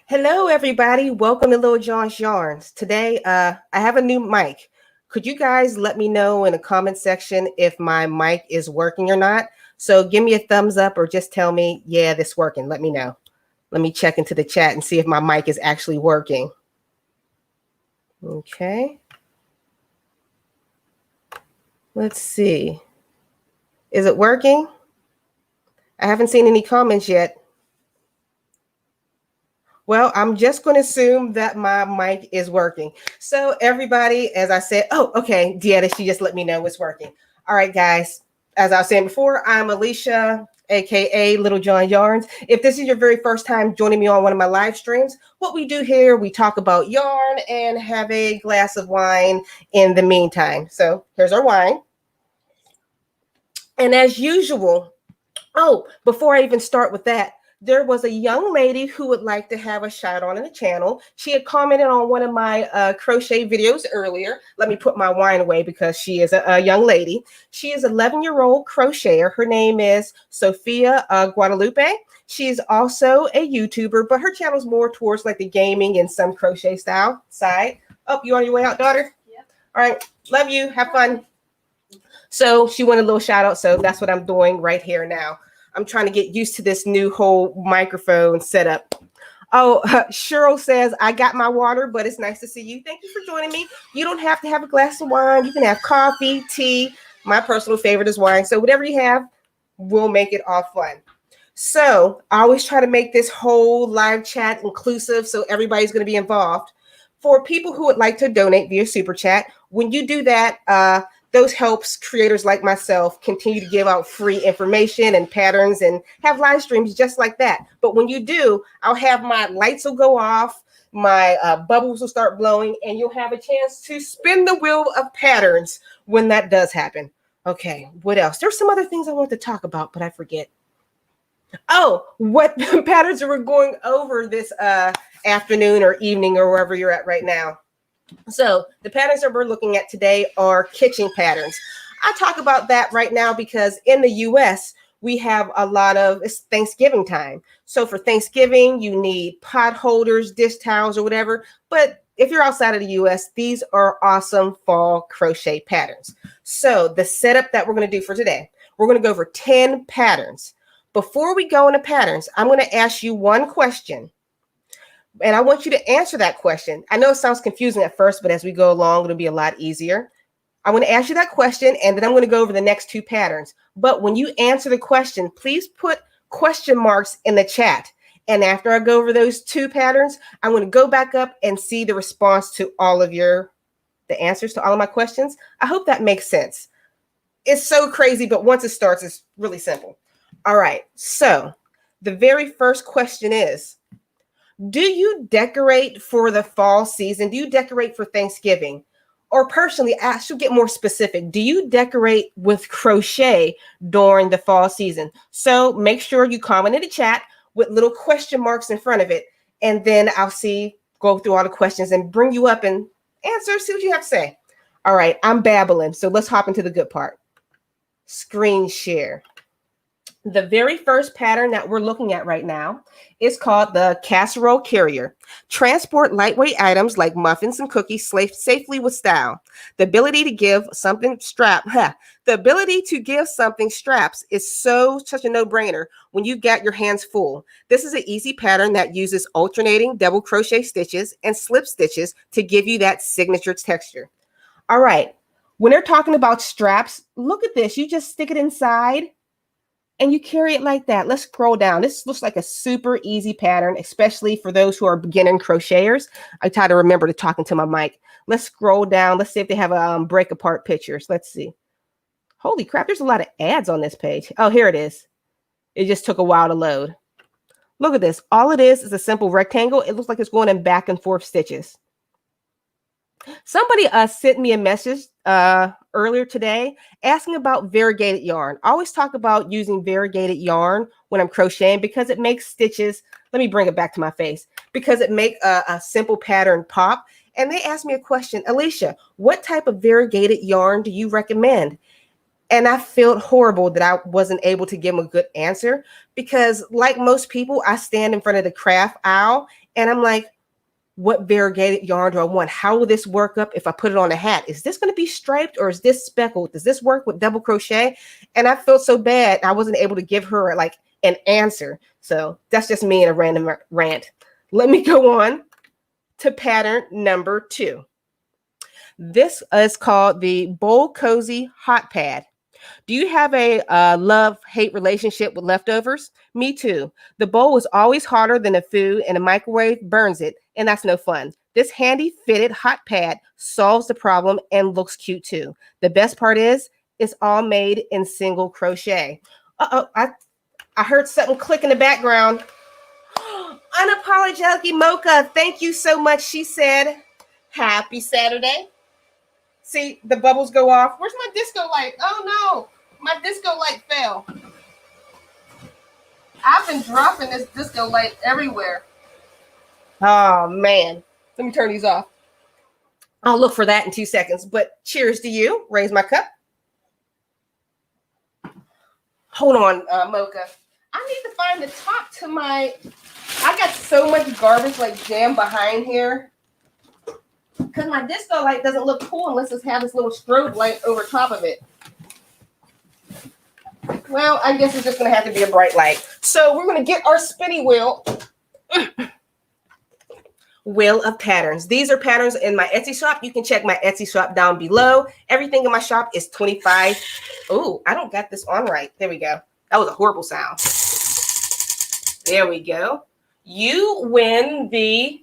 Hello, everybody. Welcome to Little John's Yarns. Today, I have a new mic. Could you guys let me know in the comment section if my mic is working or not? So give me a thumbs up or just tell me, yeah, this working. Let me know. Let me check into the chat and see if my mic is actually working. Okay. Let's see. Is it working? I haven't seen any comments yet. Well, I'm just going to assume that my mic is working. So everybody, as I said, oh, okay, Deetta, she just let me know it's working. All right, guys, as I was saying before, I'm Alysha, aka Little John Yarns. If this is your very first time joining me on one of my live streams, what we do here, we talk about yarn and have a glass of wine in the meantime. So here's our wine. And as usual, oh, before I even start with that, there was a young lady who would like to have a shout out on the channel. She had commented on one of my crochet videos earlier. Let me put my wine away because she is a young lady. She is an 11-year-old crocheter. Her name is Sophia Guadalupe. She's also a YouTuber, but her channel is more towards like the gaming and some crochet style side. Oh, you on your way out, daughter? Yeah. All right. Love you. Have fun. So she wanted a little shout out. So that's what I'm doing right here now. I'm trying to get used to this new whole microphone setup. Oh, Cheryl says, I got my water, but it's nice to see you. Thank you for joining me. You don't have to have a glass of wine. You can have coffee, tea. My personal favorite is wine. So whatever you have, we'll make it all fun. So I always try to make this whole live chat inclusive so everybody's going to be involved. For people who would like to donate via Super Chat, when you do that, those helps creators like myself continue to give out free information and patterns and have live streams just like that. But when you do, I'll have my lights will go off, my bubbles will start blowing, and you'll have a chance to spin the wheel of patterns when that does happen. Okay, what else? There's some other things I want to talk about, but I forget. Oh, what patterns are we going over this afternoon or evening or wherever you're at right now? So the patterns that we're looking at today are kitchen patterns. I talk about that right now because in the US, we have a lot of, it's Thanksgiving time. So for Thanksgiving, you need pot holders, dish towels, or whatever. But if you're outside of the US, these are awesome fall crochet patterns. So the setup that we're going to do for today, we're going to go over 10 patterns. Before we go into patterns, I'm going to ask you one question. And I want you to answer that question. I know it sounds confusing at first, but as we go along, it'll be a lot easier. I'm going to ask you that question, and then I'm going to go over the next two patterns. But when you answer the question, please put question marks in the chat. And after I go over those two patterns, I'm going to go back up and see the response to all of the answers to all of my questions. I hope that makes sense. It's so crazy, but once it starts, it's really simple. All right. So the very first question is, do you decorate for the fall season? Do you decorate for Thanksgiving? Or personally, I should get more specific. Do you decorate with crochet during the fall season? So make sure you comment in the chat with little question marks in front of it. And then I'll go through all the questions and bring you up and answer, see what you have to say. All right, I'm babbling. So let's hop into the good part. Screen share. The very first pattern that we're looking at right now is called the Casserole Carrier. Transport lightweight items like muffins and cookies safely with style. The ability to give something straps is such a no-brainer when you got your hands full. This is an easy pattern that uses alternating double crochet stitches and slip stitches to give you that signature texture. All right, when they're talking about straps, look at this. You just stick it inside and you carry it like that. Let's scroll down. This looks like a super easy pattern, especially for those who are beginning crocheters. I try to remember to talk into my mic. Let's scroll down. Let's see if they have break apart pictures. Let's see. Holy crap, there's a lot of ads on this page. Oh, here it is. It just took a while to load. Look at this. All it is a simple rectangle. It looks like it's going in back and forth stitches. Somebody sent me a message earlier today asking about variegated yarn. I always talk about using variegated yarn when I'm crocheting because it makes stitches. Let me bring it back to my face because it makes a simple pattern pop. And they asked me a question, Alysha, what type of variegated yarn do you recommend? And I felt horrible that I wasn't able to give him a good answer because, like most people, I stand in front of the craft aisle and I'm like, what variegated yarn do I want? How will this work up if I put it on a hat? Is this going to be striped or is this speckled? Does this work with double crochet? And I felt so bad I wasn't able to give her like an answer. So that's just me in a random rant. Let me go on to pattern number 2. This is called the Bowl Cozy Hot Pad. Do you have a love-hate relationship with leftovers? Me too. The bowl is always hotter than the food and the microwave burns it, and that's no fun. This handy fitted hot pad solves the problem and looks cute too. The best part is it's all made in single crochet. Uh-oh, I heard something click in the background. Unapologetically Mocha, thank you so much. She said, happy Saturday. See, the bubbles go off. Where's my disco light? Oh no, my disco light fell. I've been dropping this disco light everywhere. Oh man, let me turn these off. I'll look for that in 2 seconds, but cheers to you. Raise my cup. Hold on, Mocha. I need to find the top to my, I got so much garbage like jammed behind here. Because my disco light doesn't look cool unless it's have this little strobe light over top of it. Well, I guess it's just going to have to be a bright light. So we're going to get our spinny wheel. Wheel of patterns. These are patterns in my Etsy shop. You can check my Etsy shop down below. Everything in my shop is 25. Oh, I don't got this on right. There we go. That was a horrible sound. There we go. You win the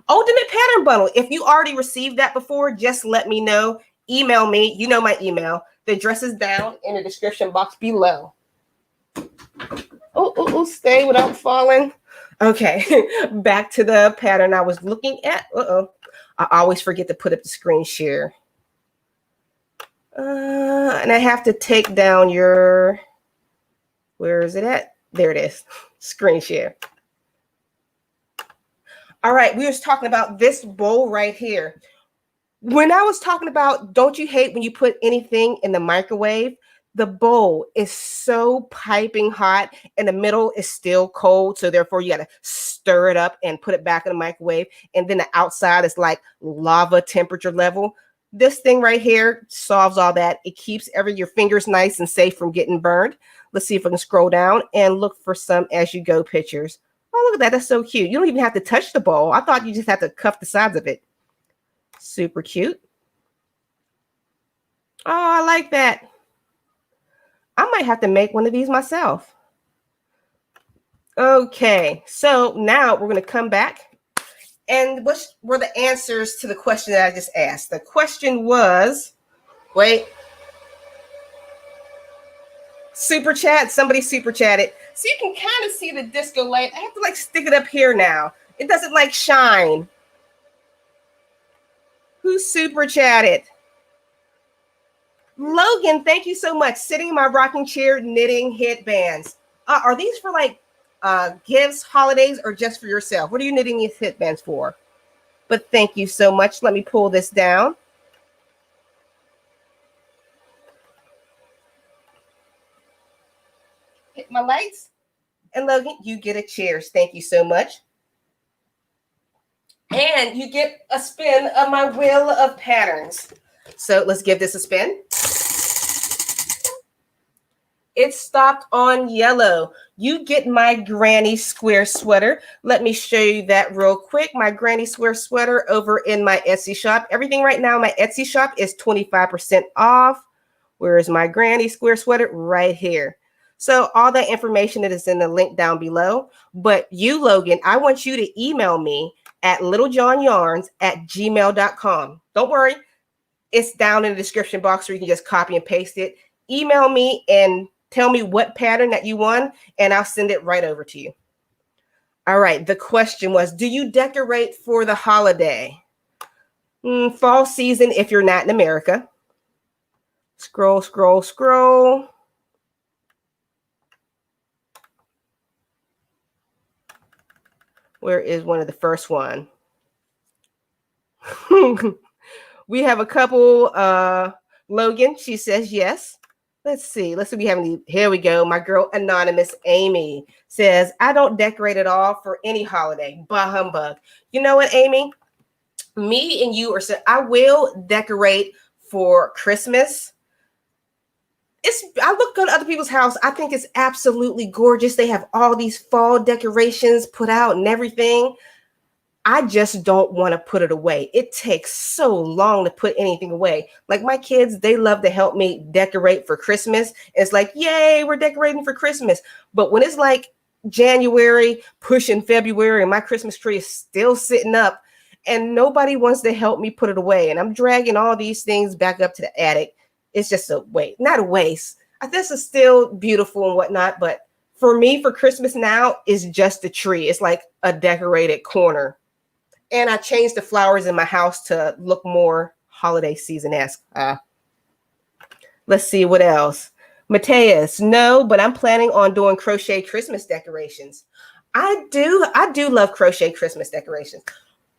Ultimate Pattern Bundle. If you already received that before, just let me know. Email me. You know my email. The address is down in the description box below. Oh, stay without falling. Okay, back to the pattern I was looking at. I always forget to put up the screen share. And I have to take down your, where is it at? There it is, screen share. All right, we were talking about this bowl right here. When I was talking about, don't you hate when you put anything in the microwave? The bowl is so piping hot and the middle is still cold. So therefore you got to stir it up and put it back in the microwave. And then the outside is like lava temperature level. This thing right here solves all that. It keeps your fingers nice and safe from getting burned. Let's see if I can scroll down and look for some as you go pictures. Oh, look at that. That's so cute. You don't even have to touch the bowl. I thought you just had to cuff the sides of it. Super cute. Oh, I like that. I might have to make one of these myself. Okay, so now we're going to come back. And what were the answers to the question that I just asked? The question was, wait. Super chat. Somebody super chatted. So you can kind of see the disco light. I have to like stick it up here now. It doesn't like shine. Who super chatted? Logan, thank you so much. Sitting in my rocking chair, knitting headbands. Are these for like gifts, holidays, or just for yourself? What are you knitting these headbands for? But thank you so much. Let me pull this down. Hit my lights. And Logan, you get a cheers. Thank you so much. And you get a spin of my wheel of patterns. So let's give this a spin. It stopped on yellow. You get my granny square sweater. Let me show you that real quick. My granny square sweater over in my Etsy shop. Everything right now in my Etsy shop is 25% off. Where is my granny square sweater? Right here. So all that information is in the link down below. But you, Logan, I want you to email me at littlejohnyarns@gmail.com. Don't worry. It's down in the description box where you can just copy and paste it. Email me and tell me what pattern that you want, and I'll send it right over to you. All right. The question was, do you decorate for the holiday? Fall season if you're not in America. Scroll, scroll, scroll. Where is one of the first one? We have a couple. Logan, she says yes. Let's see. Let's see. We have any. Here we go. My girl, Anonymous Amy, says, I don't decorate at all for any holiday. Bah humbug. You know what, Amy? Me and you are so I will decorate for Christmas. I look at other people's house. I think it's absolutely gorgeous. They have all these fall decorations put out and everything. I just don't want to put it away. It takes so long to put anything away. Like my kids, they love to help me decorate for Christmas. It's like, yay, we're decorating for Christmas. But when it's like January, pushing February, and my Christmas tree is still sitting up and nobody wants to help me put it away, and I'm dragging all these things back up to the attic, it's just a waste. Not a waste. This is still beautiful and whatnot, but for me, for Christmas now, is just a tree. It's like a decorated corner. And I changed the flowers in my house to look more holiday season-esque. Let's see what else. Mateus, no, but I'm planning on doing crochet Christmas decorations. I do love crochet Christmas decorations.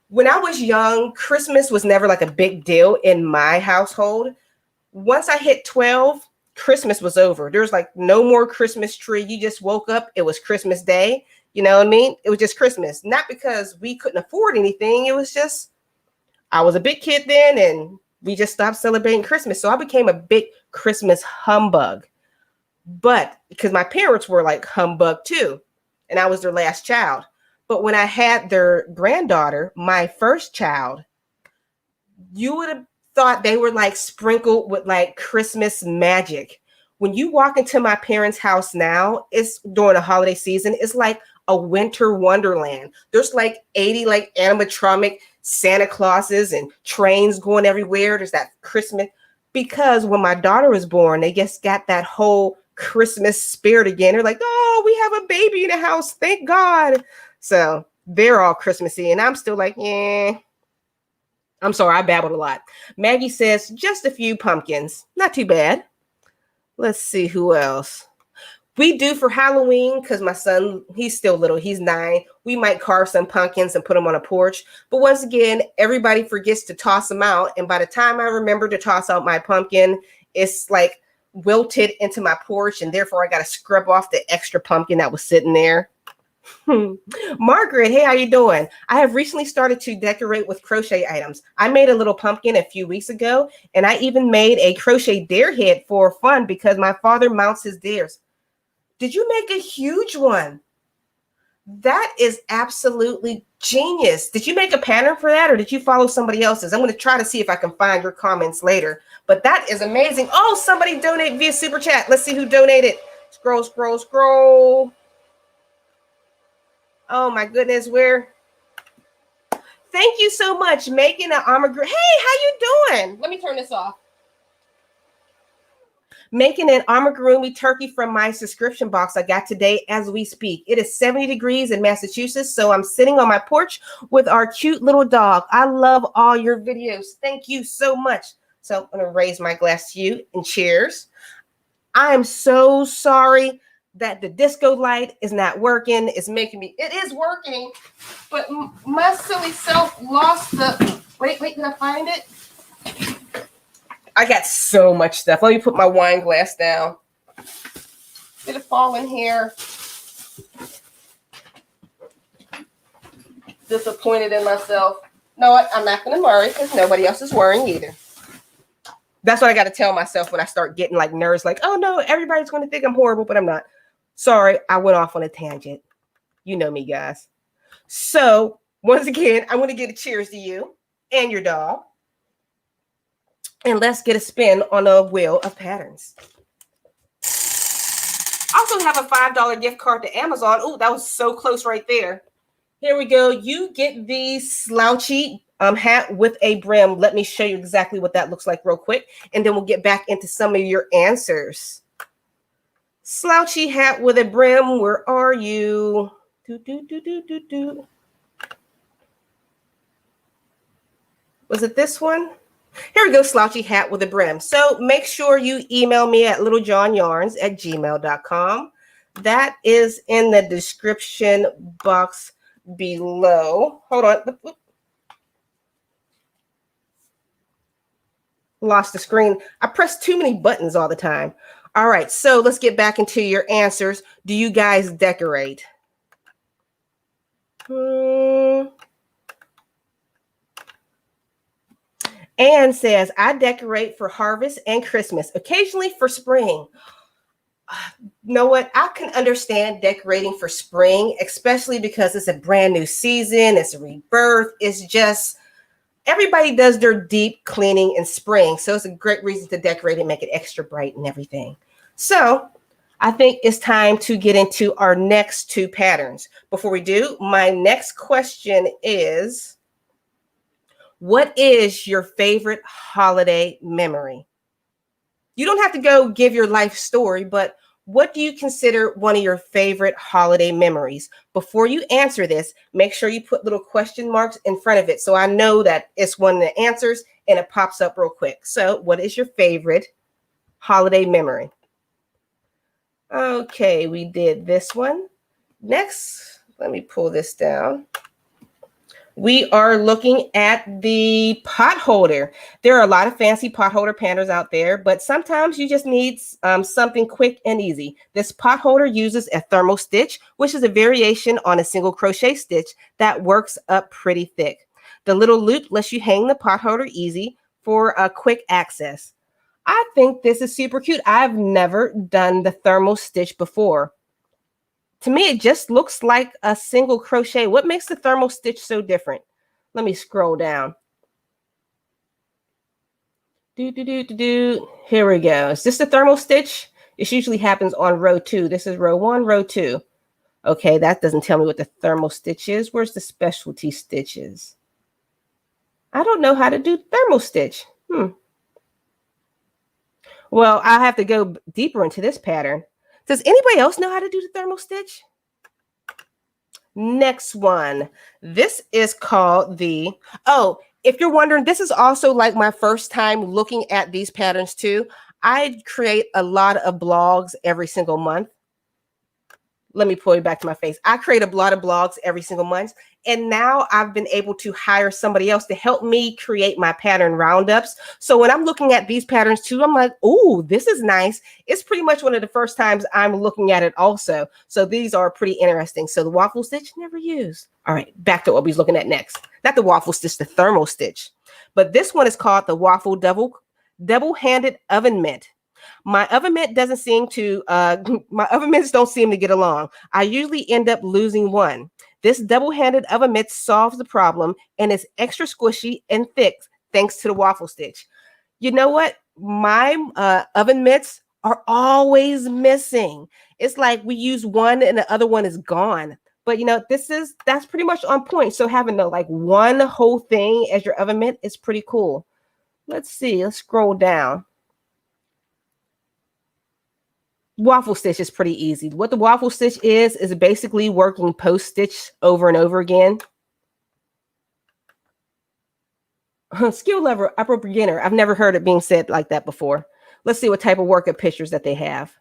When I was young, Christmas was never like a big deal in my household. Once I hit 12, Christmas was over. There was like no more Christmas tree. You just woke up. It was Christmas Day. You know what I mean? It was just Christmas. Not because we couldn't afford anything. It was just, I was a big kid then and we just stopped celebrating Christmas. So I became a big Christmas humbug. But because my parents were like humbug too. And I was their last child. But when I had their granddaughter, my first child, you would have thought they were like sprinkled with like Christmas magic. When you walk into my parents' house now, it's during the holiday season, it's like a winter wonderland. There's like 80 like animatronic Santa Clauses and trains going everywhere. There's that Christmas, because when my daughter was born, they just got that whole Christmas spirit again. They're like, oh, we have a baby in the house. Thank God. So they're all Christmassy. And I'm still like, yeah. I'm sorry, I babbled a lot. Maggie says, just a few pumpkins. Not too bad. Let's see who else. We do for Halloween, because my son, he's still little. He's 9. We might carve some pumpkins and put them on a porch. But once again, everybody forgets to toss them out. And by the time I remember to toss out my pumpkin, it's like wilted into my porch. And therefore, I got to scrub off the extra pumpkin that was sitting there. Margaret, hey, how you doing? I have recently started to decorate with crochet items. I made a little pumpkin a few weeks ago, and I even made a crochet deer head for fun because my father mounts his deers. Did you make a huge one? That is absolutely genius. Did you make a pattern for that, or did you follow somebody else's? I'm going to try to see if I can find your comments later, but that is amazing. Oh, somebody donated via super chat. Let's see who donated. Scroll, scroll, scroll. Oh my goodness, where? Thank you so much, making an armor group. Hey, how you doing? Let me turn this off. Making an amigurumi turkey from my subscription box I got today as we speak. It is 70 degrees in Massachusetts, so I'm sitting on my porch with our cute little dog. I love all your videos. Thank you so much. So I'm going to raise my glass to you and cheers. I am so sorry that the disco light is not working. It's making me, it is working, but my silly self lost the, wait, can I find it? I got so much stuff. Let me put my wine glass down. Did it fall in here? Disappointed in myself. No, I'm not going to worry because nobody else is worrying either. That's what I got to tell myself when I start getting like nerves, like, oh no, everybody's going to think I'm horrible, but I'm not. Sorry, I went off on a tangent. You know me, guys. So once again, I want to give a cheers to you and your dog. And let's get a spin on a wheel of patterns. I also have a $5 gift card to Amazon. Oh, that was so close right there. Here we go. You get the Slouchy hat with a brim. Let me show you exactly what that looks like real quick. And then we'll get back into some of your answers. Slouchy hat with a brim. Where are you? Was it this one? Here we go, Slouchy hat with a brim. So make sure you email me at littlejohnyarns@gmail.com. That is in the description box below. Hold on. Lost the screen. I press too many buttons all the time. All right, so let's get back into your answers. Do you guys decorate? Anne says, I decorate for harvest and Christmas, occasionally for spring. You know what? I can understand decorating for spring, especially because it's a brand new season, it's a rebirth. It's just everybody does their deep cleaning in spring. So it's a great reason to decorate and make it extra bright and everything. So I think it's time to get into our next two patterns. Before we do, my next question is, what is your favorite holiday memory? You don't have to go give your life story, but what do you consider one of your favorite holiday memories? Before you answer this, make sure you put little question marks in front of it so I know that it's one of the answers and it pops up real quick. So what is your favorite holiday memory? Okay, we did this one. Next, let me pull this down. We are looking at the pot holder. There are a lot of fancy pot holder patterns out there, but sometimes you just need something quick and easy. This pot holder uses a thermal stitch, which is a variation on a single crochet stitch that works up pretty thick. The little loop lets you hang the pot holder easy for a quick access. I think this is super cute. I've never done the thermal stitch before. To me, it just looks like a single crochet. What makes the thermal stitch so different? Let me scroll down. Here we go. Is this the thermal stitch? This usually happens on row 2. This is row 1, row 2. Okay, that doesn't tell me what the thermal stitch is. Where's the specialty stitches? I don't know how to do thermal stitch. Well, I have to go deeper into this pattern. Does anybody else know how to do the thermal stitch? Next one. This is called the, oh, if you're wondering, this is also like my first time looking at these patterns too. I create a lot of blogs every single month. Let me pull you back to my face. I create a lot of blogs every single month. And now I've been able to hire somebody else to help me create my pattern roundups. So when I'm looking at these patterns too, I'm like, oh, this is nice. It's pretty much one of the first times I'm looking at it also. So these are pretty interesting. So the waffle stitch, never used. All right, back to what we're looking at next. Not the waffle stitch, the thermal stitch. But this one is called the waffle double-handed oven mitt. My oven mitt doesn't seem to, my oven mitts don't seem to get along. I usually end up losing one. This double-handed oven mitt solves the problem and is extra squishy and thick thanks to the waffle stitch. You know what? My oven mitts are always missing. It's like we use one and the other one is gone. But you know, that's pretty much on point. So having the like one whole thing as your oven mitt is pretty cool. Let's see, let's scroll down. Waffle stitch is pretty easy. What the waffle stitch is basically working post stitch over and over again. Skill level upper beginner. I've never heard it being said like that before. Let's see what type of workup pictures that they have.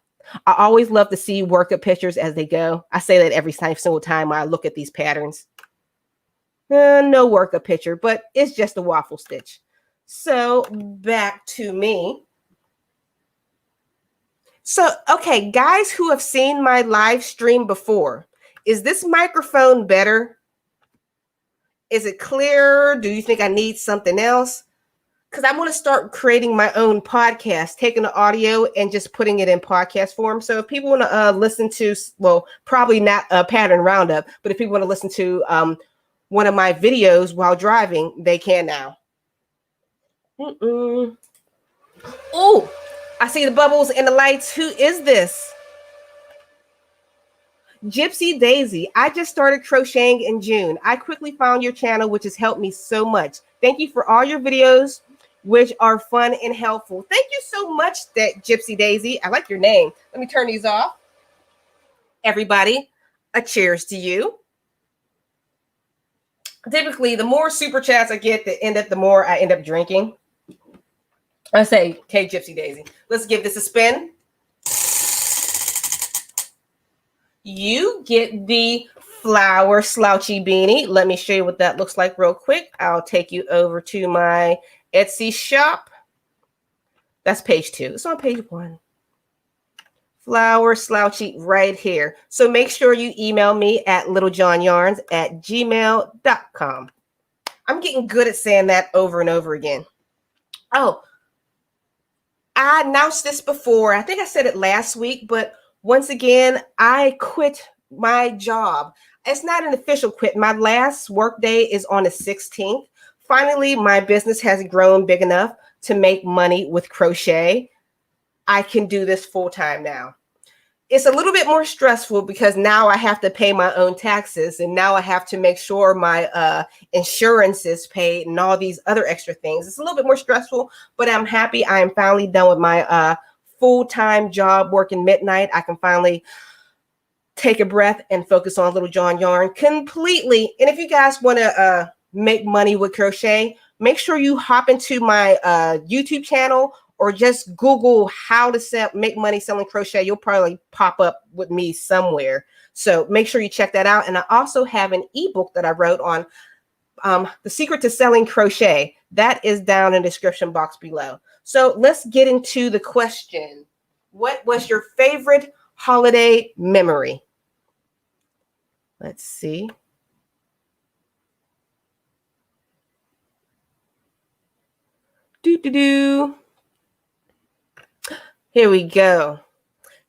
I always love to see workup pictures as they go. I say that every single time I look at these patterns. No workup picture, but it's just a waffle stitch. So back to me. So, okay, guys who have seen my live stream before, is this microphone better? Is it clearer? Do you think I need something else? Because I want to start creating my own podcast, taking the audio and just putting it in podcast form. So if people want to listen to, well, probably not a pattern roundup, but if people want to listen to one of my videos while driving, they can now. Oh, I see the bubbles and the lights. Who is this? Gypsy Daisy. I just started crocheting in June. I quickly found your channel, which has helped me so much. Thank you for all your videos, which are fun and helpful. Thank you so much, that Gypsy Daisy. I like your name. Let me turn these off. Everybody, a cheers to you. Typically, the more super chats I get, the more I end up drinking. I say, okay, Gypsy Daisy, let's give this a spin. You get the flower slouchy beanie. Let me show you what that looks like real quick. I'll take you over to my Etsy shop. That's page 2. It's on page 1. Flower Slouchy right here. So make sure you email me at littlejohnyarns@gmail.com. I'm getting good at saying that over and over again. Oh, I announced this before. I think I said it last week, but once again, I quit my job. It's not an official quit. My last work day is on the 16th. Finally, my business has grown big enough to make money with crochet. I can do this full time now. It's a little bit more stressful because now I have to pay my own taxes, and now I have to make sure my insurance is paid and all these other extra things. It's a little bit more stressful, but I'm happy I am finally done with my full-time job working midnight. I can finally take a breath and focus on Little John Yarn completely. And if you guys want to make money with crochet, make sure you hop into my YouTube channel or just Google how to make money selling crochet. You'll probably pop up with me somewhere. So make sure you check that out. And I also have an ebook that I wrote on the secret to selling crochet. That is down in the description box below. So let's get into the question. What was your favorite holiday memory? Let's see. Here we go.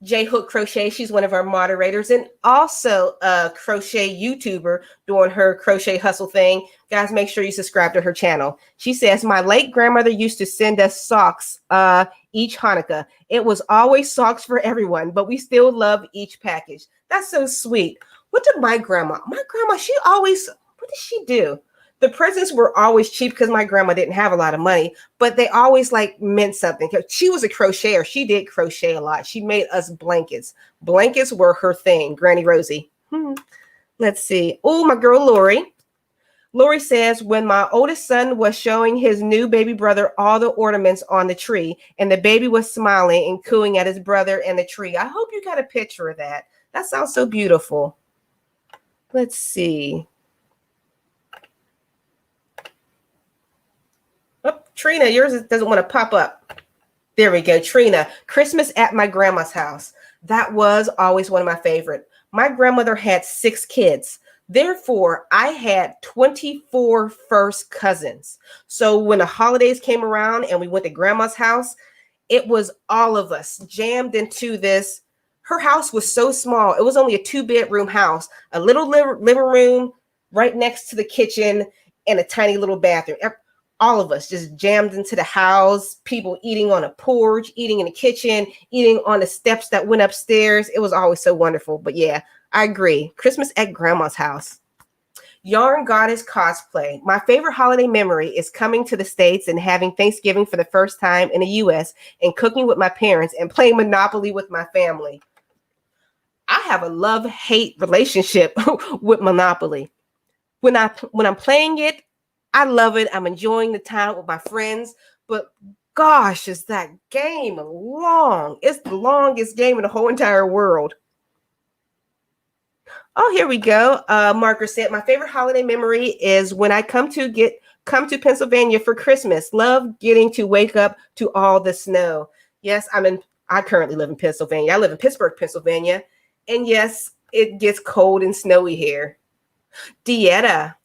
J Hook Crochet, she's one of our moderators and also a crochet YouTuber doing her crochet hustle thing. Guys, make sure you subscribe to her channel. She says, my late grandmother used to send us socks each Hanukkah. It was always socks for everyone, but we still love each package. That's so sweet. What did my grandma, she always, what did she do? The presents were always cheap because my grandma didn't have a lot of money, but they always like meant something. She was a crocheter. She did crochet a lot. She made us blankets. Blankets were her thing, Granny Rosie. Let's see. Oh, my girl, Lori. Lori says, when my oldest son was showing his new baby brother all the ornaments on the tree, and the baby was smiling and cooing at his brother and the tree. I hope you got a picture of that. That sounds so beautiful. Let's see. Oh, Trina, yours doesn't want to pop up. There we go. Trina, Christmas at my grandma's house. That was always one of my favorite. My grandmother had 6 kids. Therefore, I had 24 first cousins. So when the holidays came around and we went to grandma's house, it was all of us jammed into this. Her house was so small. It was only a 2-bedroom house, a little living room right next to the kitchen and a tiny little bathroom. All of us just jammed into the house, people eating on a porch, eating in the kitchen, eating on the steps that went upstairs. It was always so wonderful. But yeah, I agree. Christmas at grandma's house. Yarn Goddess cosplay. My favorite holiday memory is coming to the States and having Thanksgiving for the first time in the US and cooking with my parents and playing Monopoly with my family. I have a love-hate relationship with Monopoly. When I'm playing it, I love it. I'm enjoying the time with my friends, but gosh, is that game long? It's the longest game in the whole entire world. Oh, here we go. Margaret said, my favorite holiday memory is when I come to Pennsylvania for Christmas. Love getting to wake up to all the snow. Yes, I currently live in Pennsylvania. I live in Pittsburgh, Pennsylvania. And yes, it gets cold and snowy here. Dieta.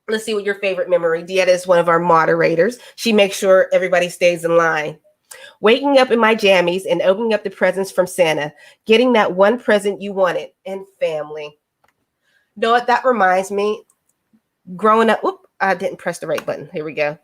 Let's see what your favorite memory. Dieta is one of our moderators. She makes sure everybody stays in line. Waking up in my jammies and opening up the presents from Santa. Getting that one present you wanted. And family. You know what? That reminds me. Growing up. Whoop, I didn't press the right button. Here we go.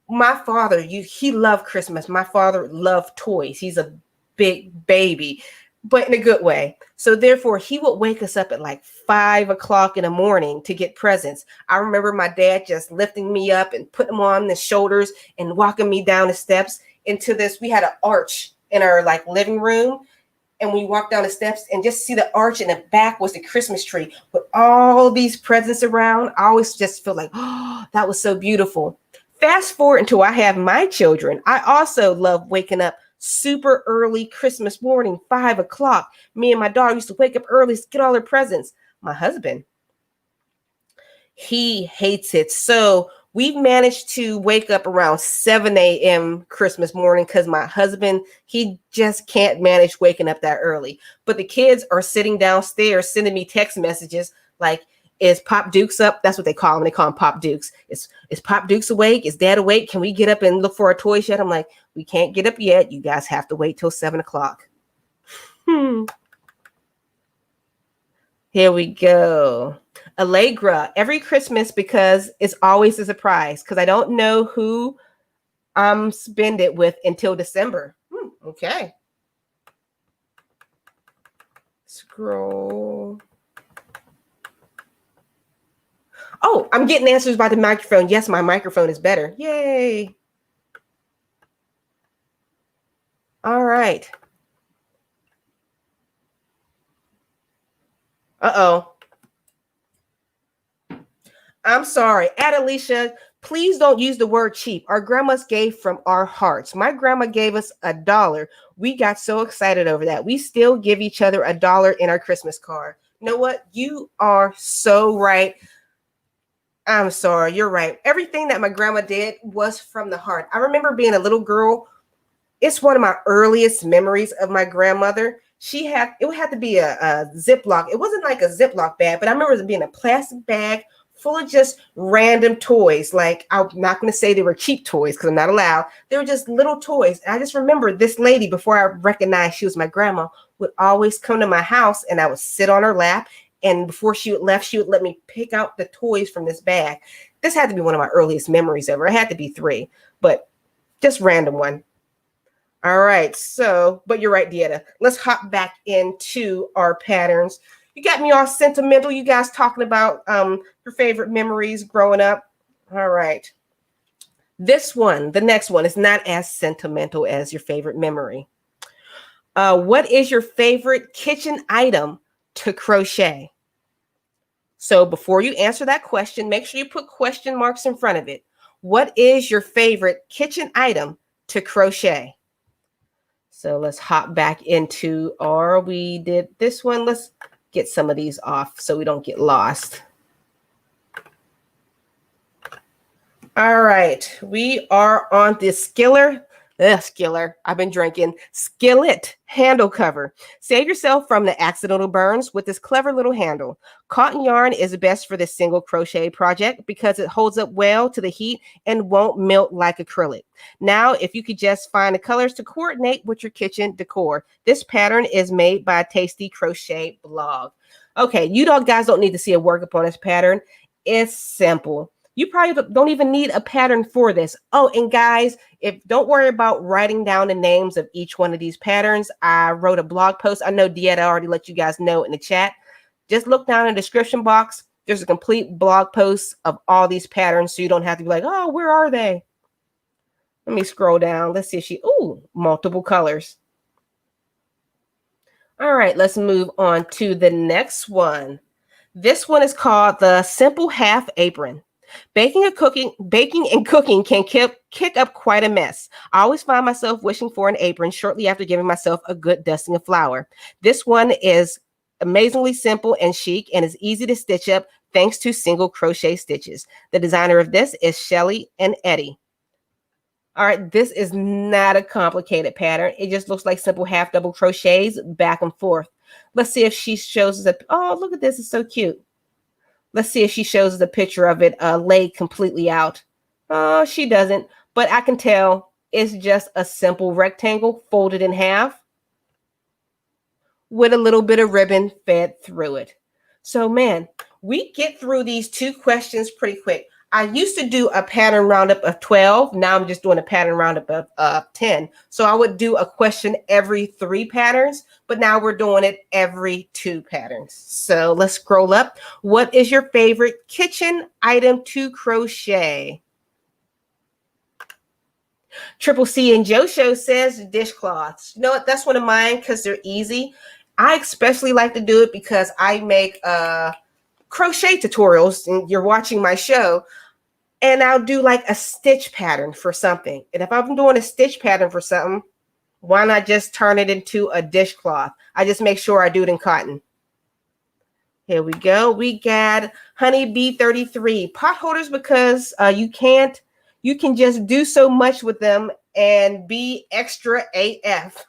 My father, he loved Christmas. My father loved toys. He's a big baby, but in a good way. So therefore, he would wake us up at like 5 o'clock in the morning to get presents. I remember my dad just lifting me up and putting him on the shoulders and walking me down the steps into this. We had an arch in our like living room. And we walked down the steps and just see the arch in the back was the Christmas tree with all these presents around. I always just feel like, oh, that was so beautiful. Fast forward until I have my children. I also love waking up super early Christmas morning, 5 o'clock. Me and my daughter used to wake up early to get all her presents. My husband, he hates it. So We've managed to wake up around 7 a.m. Christmas morning because my husband, he just can't manage waking up that early. But the kids are sitting downstairs sending me text messages like, is Pop Dukes up? That's what they call him. They call him Pop Dukes. Is Pop Dukes awake? Is Dad awake? Can we get up and look for our toys yet? I'm like, we can't get up yet. You guys have to wait till 7 o'clock. Here we go. Allegra, every Christmas because it's always a surprise because I don't know who I'm spend it with until December. Okay. Scroll. Oh, I'm getting answers by the microphone. Yes, my microphone is better. Yay. All right. Uh-oh. I'm sorry. Alysha, please don't use the word cheap. Our grandmas gave from our hearts. My grandma gave us $1. We got so excited over that. We still give each other $1 in our Christmas card. You know what? You are so right. I'm sorry. You're right. Everything that my grandma did was from the heart. I remember being a little girl. It's one of my earliest memories of my grandmother. It would have to be a Ziploc. It wasn't like a Ziploc bag, but I remember it being a plastic bag full of just random toys. Like, I'm not going to say they were cheap toys because I'm not allowed. They were just little toys. And I just remember this lady, before I recognized she was my grandma, would always come to my house and I would sit on her lap. And before she would left, she would let me pick out the toys from this bag. This had to be one of my earliest memories ever. It had to be 3, but just random one. All right. So, but you're right, Dieta. Let's hop back into our patterns. You got me all sentimental. You guys talking about your favorite memories growing up. All right. This one, the next one, is not as sentimental as your favorite memory. What is your favorite kitchen item to crochet? So before you answer that question, make sure you put question marks in front of it. What is your favorite kitchen item to crochet? So let's hop back into, or we did this one. Let's get some of these off so we don't get lost. All right, we are on the Skillet. I've been drinking. Skillet handle cover. Save yourself from the accidental burns with this clever little handle. Cotton yarn is best for this single crochet project because it holds up well to the heat and won't melt like acrylic. Now, if you could just find the colors to coordinate with your kitchen decor. This pattern is made by a Tasty Crochet blog. Okay, you guys don't need to see a workup on this pattern. It's simple. You probably don't even need a pattern for this. Oh, and guys, don't worry about writing down the names of each one of these patterns. I wrote a blog post. I know Dieta already let you guys know in the chat. Just look down in the description box. There's a complete blog post of all these patterns, so you don't have to be like, oh, where are they? Let me scroll down. Let's see if multiple colors. All right, let's move on to the next one. This one is called the Simple Half Apron. Baking and cooking can kick up quite a mess. I always find myself wishing for an apron shortly after giving myself a good dusting of flour. This one is amazingly simple and chic and is easy to stitch up thanks to single crochet stitches. The designer of this is Shelly and Eddie. All right, this is not a complicated pattern. It just looks like simple half double crochets back and forth. Let's see if she shows us oh, look at this. It's so cute. Let's see if she shows us a picture of it laid completely out. Oh, she doesn't, but I can tell it's just a simple rectangle folded in half with a little bit of ribbon fed through it. So, man, we get through these 2 questions pretty quick. I used to do a pattern roundup of 12. Now I'm just doing a pattern roundup of 10. So I would do a question every 3 patterns, but now we're doing it every 2 patterns. So let's scroll up. What is your favorite kitchen item to crochet? Triple C and Josho says dishcloths. You know what? That's one of mine because they're easy. I especially like to do it because I make crochet tutorials and you're watching my show, and I'll do like a stitch pattern for something. And if I'm doing a stitch pattern for something, why not just turn it into a dishcloth? I just make sure I do it in cotton. Here we go. We got Honeybee 33 pot holders because you can just do so much with them and be extra AF.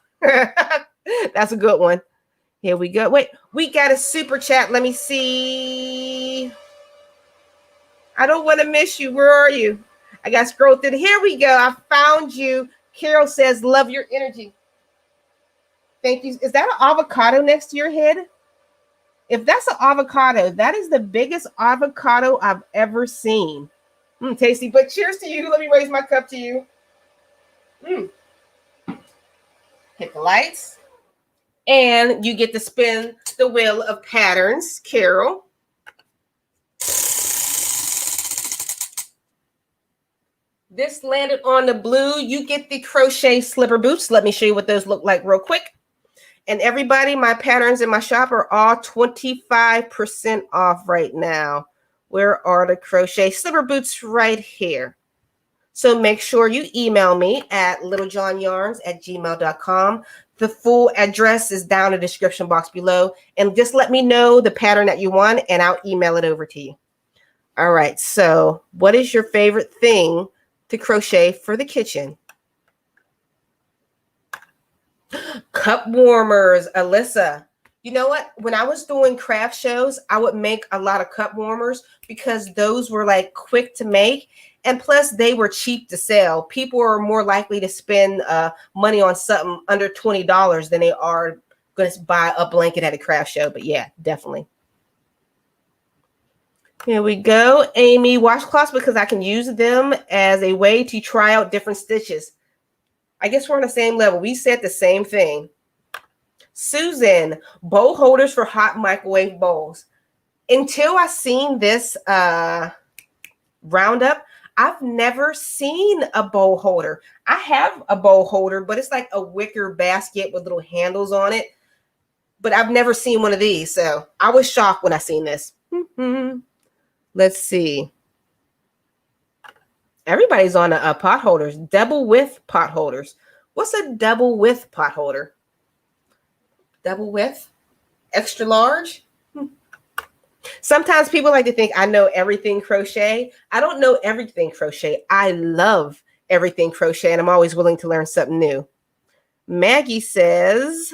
That's a good one. Here we go. Wait, we got a super chat. Let me see. I don't want to miss you. Where are you? I got to scroll through. Here we go. I found you. Carol says, love your energy. Thank you. Is that an avocado next to your head? If that's an avocado, that is the biggest avocado I've ever seen. Tasty, but cheers to you. Let me raise my cup to you. Hit the lights. And you get to spin the wheel of patterns, Carol. This landed on the blue. You get the crochet slipper boots. Let me show you what those look like real quick. And everybody, my patterns in my shop are all 25% off right now. Where are the crochet slipper boots? Right here. So make sure you email me at littlejohnyarns@gmail.com. The full address is down in the description box below. And just let me know the pattern that you want, and I'll email it over to you. All right. So what is your favorite thing to crochet for the kitchen? Cup warmers, Alyssa. You know what? When I was doing craft shows, I would make a lot of cup warmers because those were like quick to make. And plus, they were cheap to sell. People are more likely to spend money on something under $20 than they are going to buy a blanket at a craft show. But yeah, definitely. Here we go. Amy, washcloths, because I can use them as a way to try out different stitches. I guess we're on the same level. We said the same thing. Susan, bowl holders for hot microwave bowls. Until I seen this roundup, I've never seen a bowl holder. I have a bowl holder, but it's like a wicker basket with little handles on it. But I've never seen one of these. So I was shocked when I seen this. Let's see. Everybody's on a pot holders. Double width pot holders. What's a double width pot holder? Double width? Extra large? Sometimes people like to think I know everything crochet. I don't know everything crochet. I love everything crochet, and I'm always willing to learn something new. Maggie says,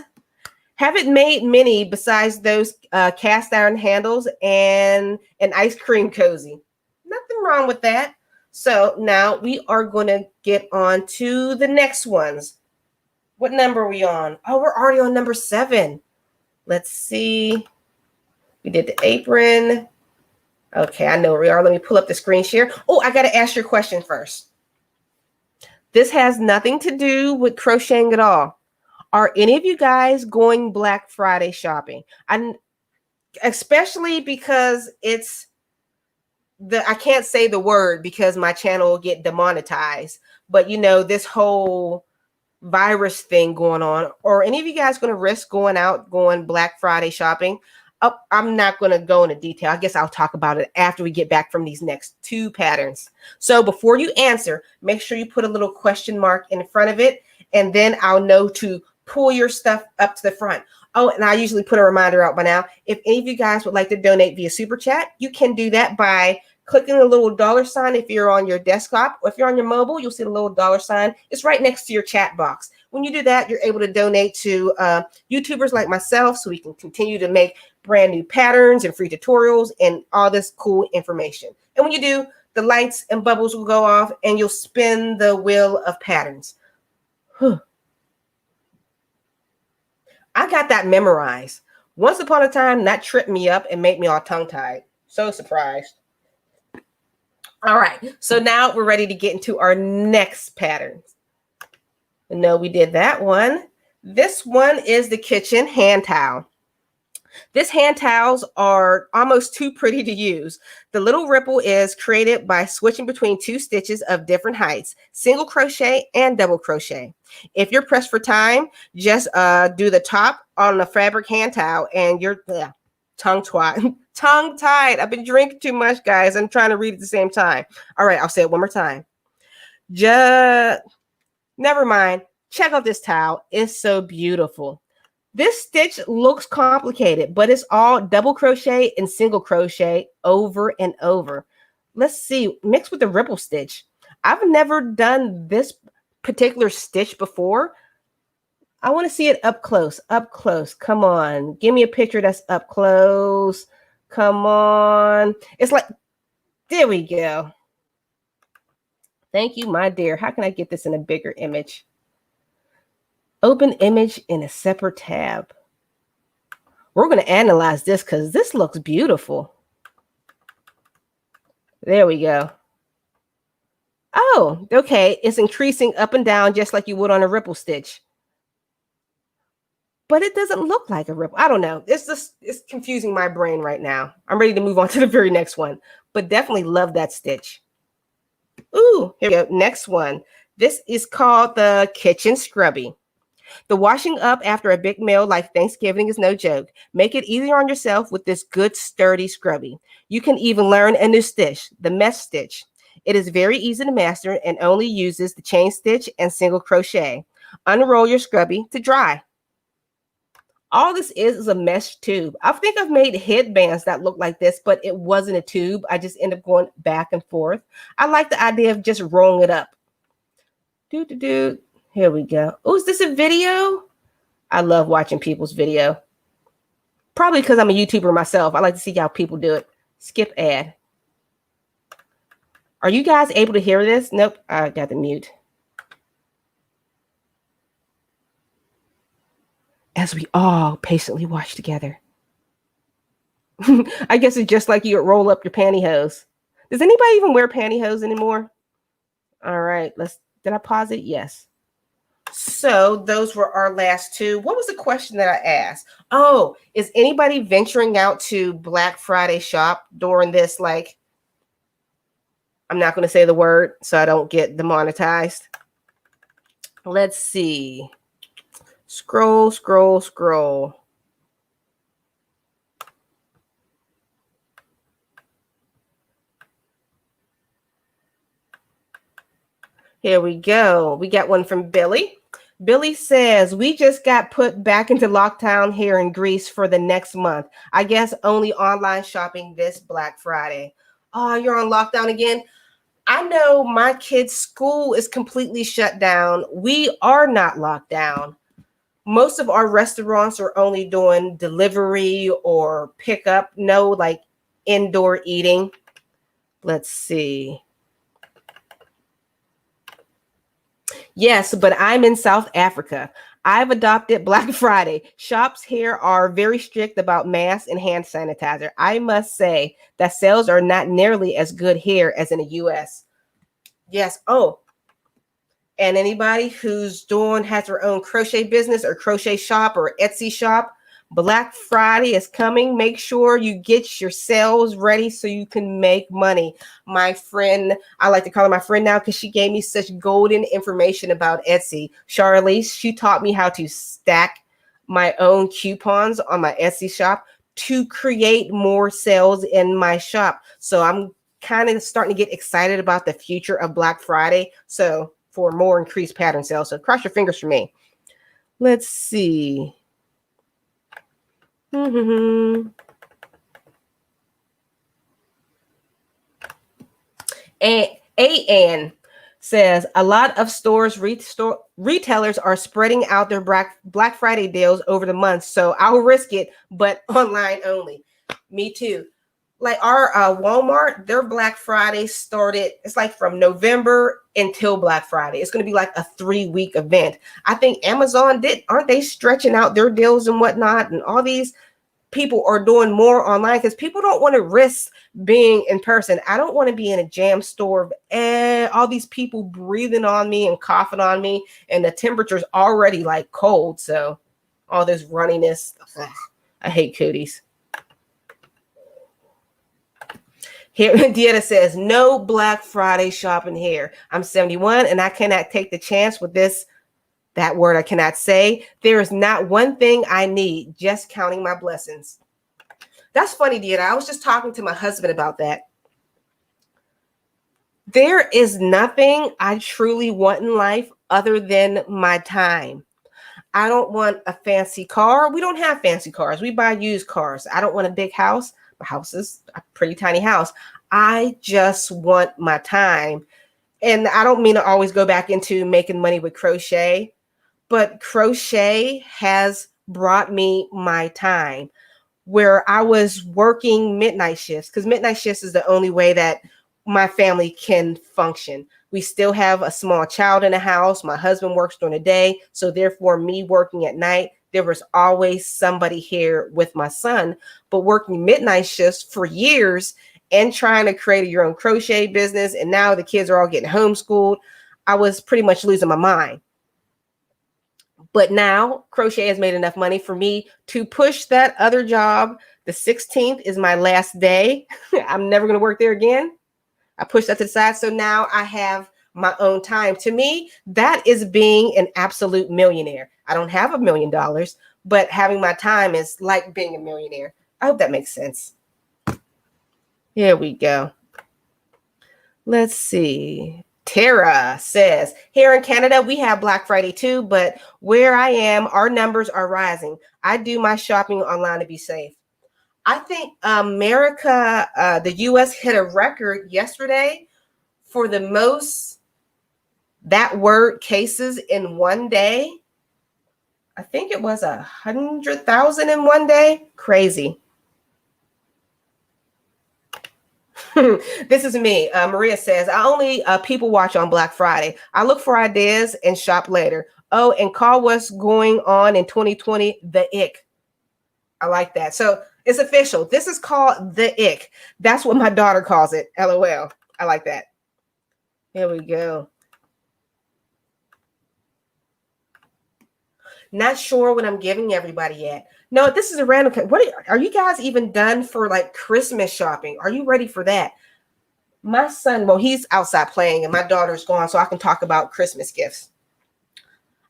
haven't made many besides those cast iron handles and an ice cream cozy. Nothing wrong with that. So now we are going to get on to the next ones. What number are we on? Oh, we're already on number 7. Let's see. We did the apron. Okay, I know where we are. Let me pull up the screen share. Oh, I got to ask your question first. This has nothing to do with crocheting at all. Are any of you guys going Black Friday shopping? Especially because it's I can't say the word because my channel will get demonetized. But you know, this whole virus thing going on. Or any of you guys going to risk going Black Friday shopping? Oh, I'm not going to go into detail. I guess I'll talk about it after we get back from these next 2 patterns. So before you answer, make sure you put a little question mark in front of it, and then I'll know to pull your stuff up to the front. Oh, and I usually put a reminder out by now. If any of you guys would like to donate via Super Chat, you can do that by clicking the little $sign if you're on your desktop, or if you're on your mobile, you'll see the little $sign. It's right next to your chat box. When you do that, you're able to donate to YouTubers like myself so we can continue to make brand new patterns and free tutorials and all this cool information. And when you do, the lights and bubbles will go off and you'll spin the wheel of patterns. I got that memorized. Once upon a time, that tripped me up and made me all tongue-tied. So surprised. All right, so now we're ready to get into our next patterns. No, we did that one. This one is the kitchen hand towel. This hand towels are almost too pretty to use. The little ripple is created by switching between 2 stitches of different heights, single crochet and double crochet. If you're pressed for time, just do the top on the fabric hand towel and you're tongue-tied. I've been drinking too much, guys. I'm trying to read at the same time. All right, I'll say it one more time. Never mind. Check out this towel. It's so beautiful. This stitch looks complicated, but it's all double crochet and single crochet over and over. Let's see, mixed with the ripple stitch. I've never done this particular stitch before. I want to see it up close, up close. Come on, give me a picture that's up close. Come on. It's like, there we go. Thank you, my dear. How can I get this in a bigger image? Open image in a separate tab. We're going to analyze this because this looks beautiful. There we go. Oh, okay. It's increasing up and down just like you would on a ripple stitch. But it doesn't look like a ripple. I don't know. It's confusing my brain right now. I'm ready to move on to the very next one. But definitely love that stitch. Ooh, here we go. Next one. This is called the Kitchen Scrubby. The washing up after a big meal like Thanksgiving is no joke. Make it easier on yourself with this good sturdy scrubby. You can even learn a new stitch, the mesh stitch. It is very easy to master and only uses the chain stitch and single crochet. Unroll your scrubby to dry. All this is a mesh tube. I think I've made headbands that look like this, but it wasn't a tube. I just end up going back and forth. I like the idea of just rolling it up. Here we go. Oh, is this a video? I love watching people's video. Probably because I'm a YouTuber myself. I like to see how people do it. Skip ad. Are you guys able to hear this? Nope, I got to mute. As we all patiently watch together. I guess it's just like you would roll up your pantyhose. Does anybody even wear pantyhose anymore? All right, did I pause it? Yes. So those were our last two. What was the question that I asked? Oh, is anybody venturing out to Black Friday shop during this? Like, I'm not going to say the word so I don't get demonetized. Let's see. Scroll, scroll, scroll. Here we go. We got one from Billy. Billy says, we just got put back into lockdown here in Greece for the next month. I guess only online shopping this Black Friday. Oh, you're on lockdown again? I know my kids' school is completely shut down. We are not locked down. Most of our restaurants are only doing delivery or pickup. No, like indoor eating. Let's see. Yes, but I'm in South Africa. I've adopted Black Friday. Shops here are very strict about masks and hand sanitizer. I must say that sales are not nearly as good here as in the US. Yes. Oh, and anybody who's has their own crochet business or crochet shop or Etsy shop, Black Friday is coming. Make sure you get your sales ready so you can make money. My friend, I like to call her my friend now because she gave me such golden information about Etsy. Charlize, she taught me how to stack my own coupons on my Etsy shop to create more sales in my shop. So I'm kind of starting to get excited about the future of Black Friday. So for more increased pattern sales. So cross your fingers for me. Let's see. And AN says a lot of retailers are spreading out their Black Friday deals over the month, so I'll risk it, but online only. Me too. Like our Walmart, their Black Friday started, it's like from November until Black Friday. It's going to be like a 3-week event. I think Amazon aren't they stretching out their deals and whatnot? And all these people are doing more online because people don't want to risk being in person. I don't want to be in a jam store and all these people breathing on me and coughing on me, and the temperature's already like cold. So all this runniness, ugh, I hate cooties. Here, Dieta says, no Black Friday shopping here. I'm 71 and I cannot take the chance with that word I cannot say. There is not one thing I need, just counting my blessings. That's funny, Dieta. I was just talking to my husband about that. There is nothing I truly want in life other than my time. I don't want a fancy car. We don't have fancy cars. We buy used cars. I don't want a big house. My house is a pretty tiny house. I just want my time. And I don't mean to always go back into making money with crochet, but crochet has brought me my time where I was working midnight shifts, because midnight shifts is the only way that my family can function. We still have a small child in the house. My husband works during the day. So therefore, me working at night, there was always somebody here with my son. But working midnight shifts for years and trying to create your own crochet business, and now the kids are all getting homeschooled, I was pretty much losing my mind. But now crochet has made enough money for me to push that other job. The 16th is my last day. I'm never going to work there again. I pushed that to the side. So now I have my own time. To me, that is being an absolute millionaire. I don't have $1 million, but having my time is like being a millionaire. I hope that makes sense. Here we go. Let's see. Tara says, here in Canada, we have Black Friday too, but where I am, our numbers are rising. I do my shopping online to be safe. I think America, the US hit a record yesterday for the most that word cases in one day. I think it was 100,000 in one day. Crazy. This is me. Maria says, I only people watch on Black Friday. I look for ideas and shop later. Oh, and call what's going on in 2020 the ick. I like that. So it's official. This is called the ick. That's what my daughter calls it. LOL. I like that. Here we go. Not sure what I'm giving everybody yet. No, this is a random. What are you guys even done for like Christmas shopping? Are you ready for that? My son, well, he's outside playing and my daughter's gone, so I can talk about Christmas gifts.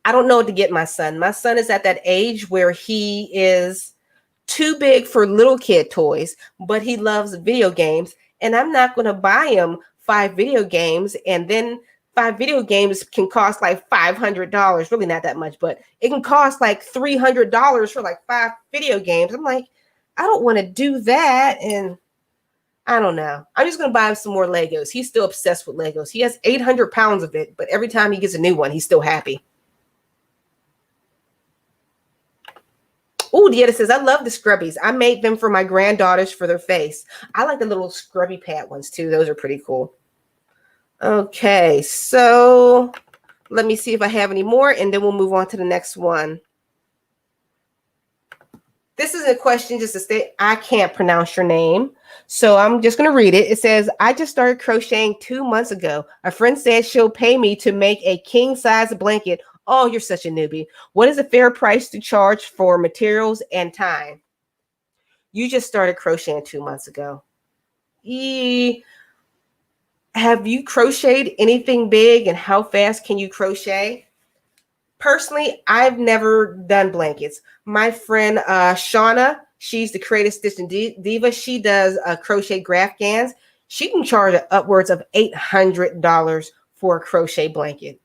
I don't know what to get my son. My son is at that age where he is too big for little kid toys, but he loves video games. And I'm not going to buy him 5 video games, and then 5 video games can cost like $500. Really not that much, but it can cost like $300 for like 5 video games. I'm like, I don't want to do that. And I don't know. I'm just going to buy him some more Legos. He's still obsessed with Legos. He has 800 pounds of it, but every time he gets a new one, he's still happy. Oh, Dieta says, I love the Scrubbies. I made them for my granddaughters for their face. I like the little Scrubby pad ones too. Those are pretty cool. Okay, so let me see if I have any more, and then we'll move on to the next one. This is a question just to state. I can't pronounce your name, so I'm just going to read it. It says, I just started crocheting 2 months ago. A friend said she'll pay me to make a king-size blanket. Oh, you're such a newbie. What is a fair price to charge for materials and time? You just started crocheting 2 months ago. Have you crocheted anything big, and how fast can you crochet? Personally, I've never done blankets. My friend Shauna, she's the Creative Stitching Diva. She does crochet graph gans. She can charge upwards of $800 for a crochet blanket.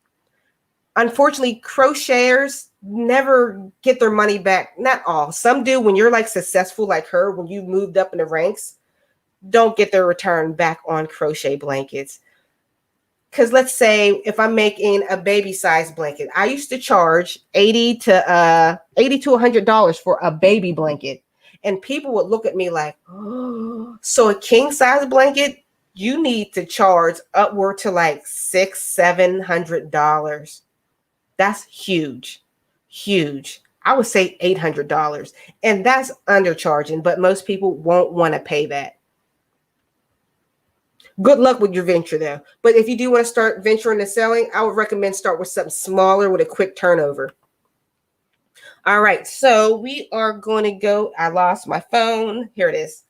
Unfortunately, crocheters never get their money back. Not all. Some do. When you're like successful like her, when you moved up in the ranks, don't get their return back on crochet blankets. Because let's say if I'm making a baby size blanket, I used to charge $80 to $100 for a baby blanket. And people would look at me like, oh, so a king size blanket, you need to charge upward to like $600-700. That's huge, huge. I would say $800, and that's undercharging, but most people won't want to pay that. Good luck with your venture though. But if you do want to start venturing and selling, I would recommend start with something smaller with a quick turnover. All right, so we are going to go. I lost my phone. Here it is.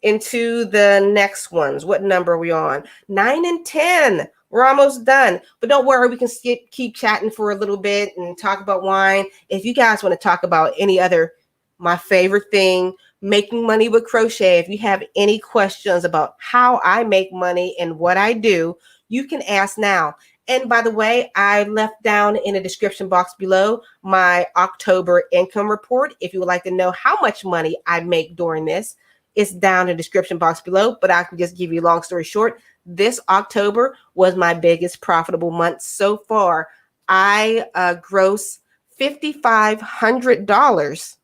Into the next ones. What number are we on? 9 and 10. We're almost done. But don't worry, we can keep chatting for a little bit and talk about wine. If you guys want to talk about any other, my favorite thing, making money with crochet, if you have any questions about how I make money and what I do, you can ask now. And by the way, I left down in the description box below my October income report. If you would like to know how much money I make during this, it's down in the description box below. But I can just give you a long story short. This October was my biggest profitable month so far. I grossed $5,500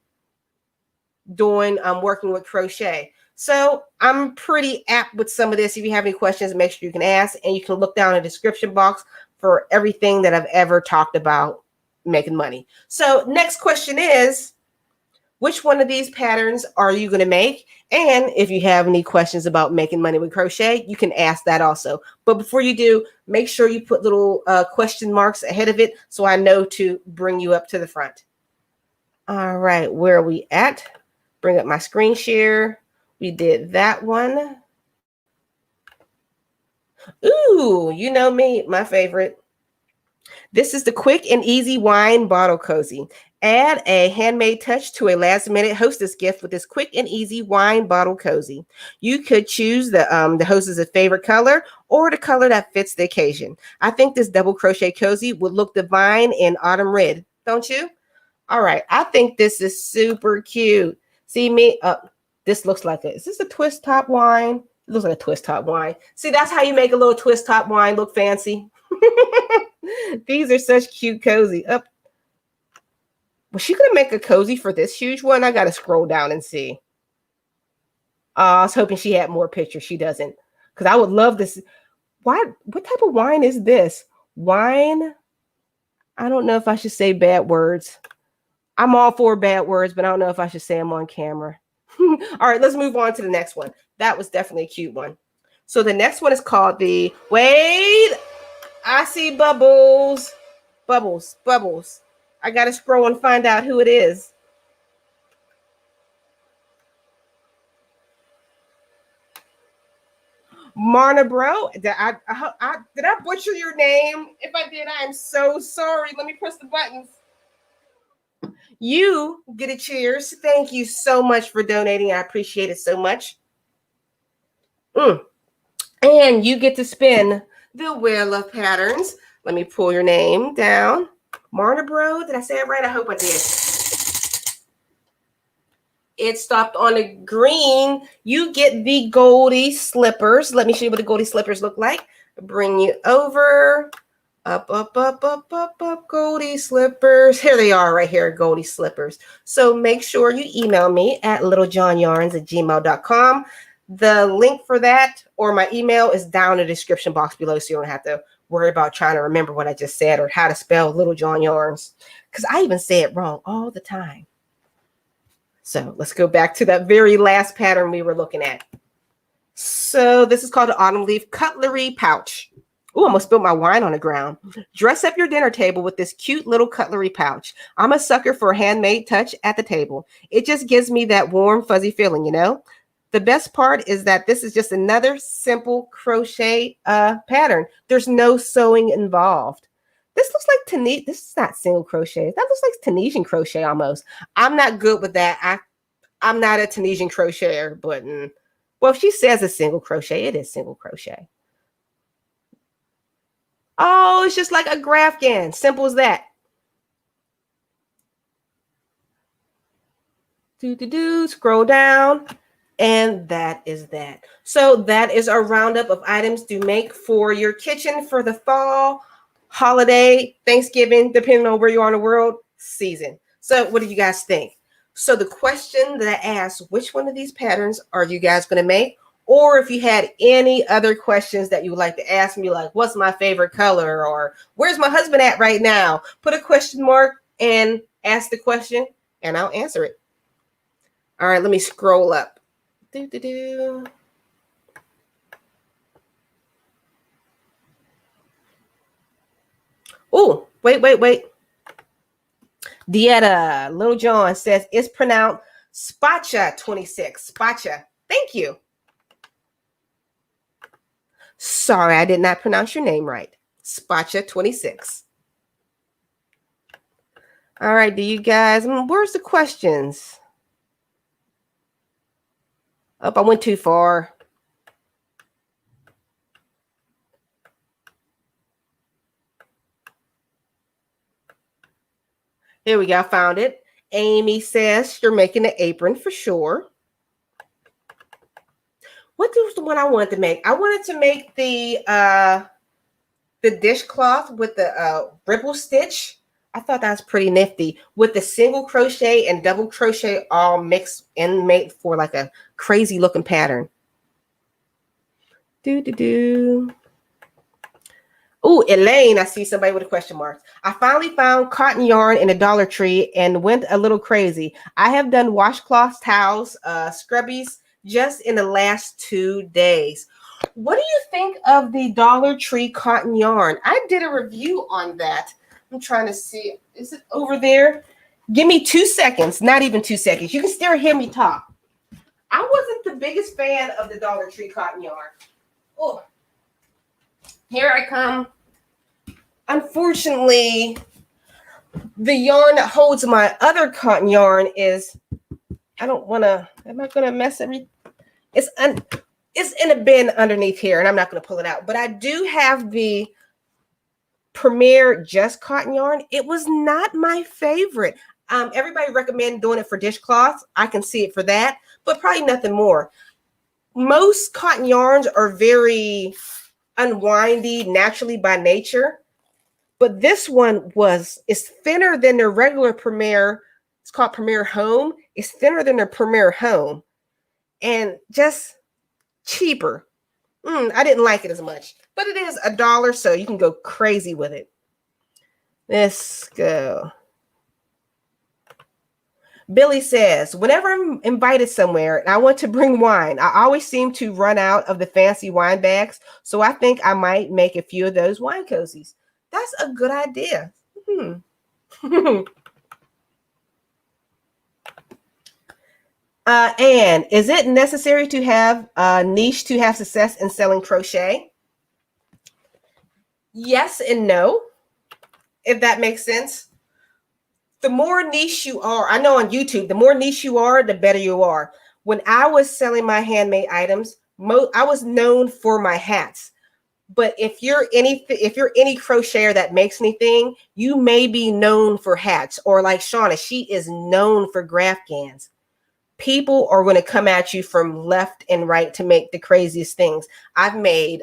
doing working with crochet. So I'm pretty apt with some of this. If you have any questions, make sure you can ask, and you can look down in the description box for everything that I've ever talked about making money. So next question is, which one of these patterns are you going to make? And if you have any questions about making money with crochet, you can ask that also. But before you do, make sure you put little question marks ahead of it so I know to bring you up to the front. All right, where are we at? Bring up my screen share. We did that one. Ooh, you know me, my favorite. This is the quick and easy wine bottle cozy. Add a handmade touch to a last-minute hostess gift with this quick and easy wine bottle cozy. You could choose the hostess' favorite color or the color that fits the occasion. I think this double crochet cozy would look divine in autumn red, don't you? All right, I think this is super cute. See me up. This looks like is this a twist top wine? It looks like a twist top wine. See, that's how you make a little twist top wine look fancy. These are such cute cozy. Up. Was she gonna make a cozy for this huge one? I gotta scroll down and see. I was hoping she had more pictures. She doesn't, because I would love this. What type of wine is this? Wine. I don't know if I should say bad words. I'm all for bad words, but I don't know if I should say them on camera. All right, let's move on to the next one. That was definitely a cute one. So the next one is called the, wait, I see bubbles. Bubbles, bubbles. I got to scroll and find out who it is. Marna Bro, did I butcher your name? If I did, I am so sorry. Let me press the buttons. You get a cheers. Thank you so much for donating. I appreciate it so much. And you get to spin the Wheel of Patterns. Let me pull your name down. Marna Bro, did I say it right? I hope I did. It stopped on a green. You get the Goldie slippers. Let me show you what the Goldie slippers look like. Bring you over. Up, up, up, up, up, up, Goldie slippers. Here they are right here, Goldie slippers. So make sure you email me at littlejohnyarns@gmail.com. The link for that or my email is down in the description box below, so you don't have to worry about trying to remember what I just said or how to spell Little John Yarns, because I even say it wrong all the time. So let's go back to that very last pattern we were looking at. So this is called the Autumn Leaf Cutlery Pouch. Oh, I almost spilled my wine on the ground. Dress up your dinner table with this cute little cutlery pouch. I'm a sucker for a handmade touch at the table. It just gives me that warm, fuzzy feeling, you know? The best part is that this is just another simple crochet pattern. There's no sewing involved. This looks like Tunisian. This is not single crochet. That looks like Tunisian crochet almost. I'm not good with that. I'm not a Tunisian crocheter, but well, if she says a single crochet, it is single crochet. Oh, it's just like a Grafgan. Simple as that. Scroll down. And that is that. So that is our roundup of items to make for your kitchen for the fall, holiday, Thanksgiving, depending on where you are in the world, season. So what do you guys think? So the question that I asked, which one of these patterns are you guys going to make? Or if you had any other questions that you would like to ask me, like what's my favorite color or where's my husband at right now? Put a question mark and ask the question and I'll answer it. All right, let me scroll up. Oh, wait. Dieta Little John says it's pronounced Spacha 26. Spacha. Thank you. Sorry, I did not pronounce your name right. Spacha 26. All right, do you guys, where's the questions? Oh, I went too far. Here we go. I found it. Amy says you're making an apron for sure. What was the one I wanted to make? I wanted to make the dishcloth with the ripple stitch. I thought that was pretty nifty with the single crochet and double crochet all mixed and made for like a crazy looking pattern. Oh, Elaine, I see somebody with a question mark. I finally found cotton yarn in a Dollar Tree and went a little crazy. I have done washcloths, towels, scrubbies just in the last 2 days. What do you think of the Dollar Tree cotton yarn? I did a review on that. I'm trying to see. Is it over there? Give me 2 seconds. Not even 2 seconds. You can still hear me talk. I wasn't the biggest fan of the Dollar Tree cotton yarn. Oh, here I come. Unfortunately, the yarn that holds my other cotton yarn is, I don't want to, am I going to mess everything? It's in a bin underneath here, and I'm not going to pull it out. But I do have the Premier Just Cotton yarn. It was not my favorite. Everybody recommend doing it for dishcloths. I can see it for that, but probably nothing more. Most cotton yarns are very unwindy naturally by nature. But this one is thinner than their regular Premier. It's called Premier Home. It's thinner than their Premier Home and just cheaper. I didn't like it as much, but it is $1, so you can go crazy with it. Let's go. Billy says, whenever I'm invited somewhere and I want to bring wine, I always seem to run out of the fancy wine bags. So I think I might make a few of those wine cozies. That's a good idea. And is it necessary to have a niche to have success in selling crochet? Yes and no, if that makes sense. The more niche you are, I know on YouTube, the more niche you are, the better you are. When I was selling my handmade items, I was known for my hats. But if you're any crocheter that makes anything, you may be known for hats. Or like Shauna, she is known for Graphgans. People are going to come at you from left and right to make the craziest things. I've made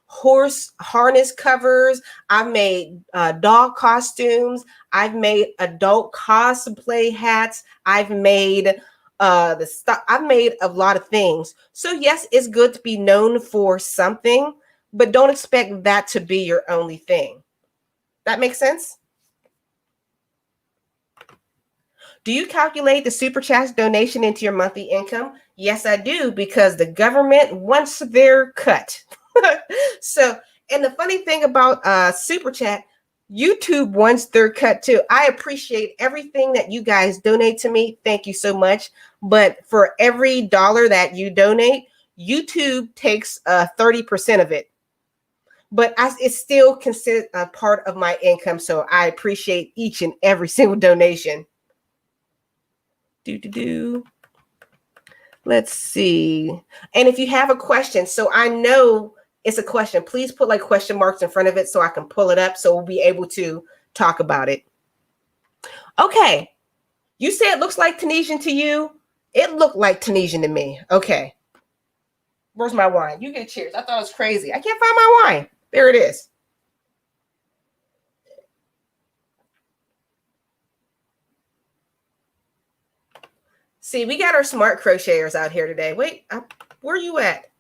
horse harness covers. I've made dog costumes. I've made adult cosplay hats. I've made I've made a lot of things. So yes, it's good to be known for something, but don't expect that to be your only thing. That makes sense? Do you calculate the super chat donation into your monthly income? Yes, I do, because the government wants their cut. So, and the funny thing about super chat, YouTube wants their cut too. I appreciate everything that you guys donate to me. Thank you so much. But for every dollar that you donate, YouTube takes 30% of it. But it's still considered a part of my income. So I appreciate each and every single donation. Let's see. And if you have a question, so I know it's a question, please put like question marks in front of it so I can pull it up so we'll be able to talk about it. Okay. You say it looks like Tunisian to you. It looked like Tunisian to me. Okay. Where's my wine? You get cheers. I thought it was crazy. I can't find my wine. There it is. See, we got our smart crocheters out here today. Wait, where are you at?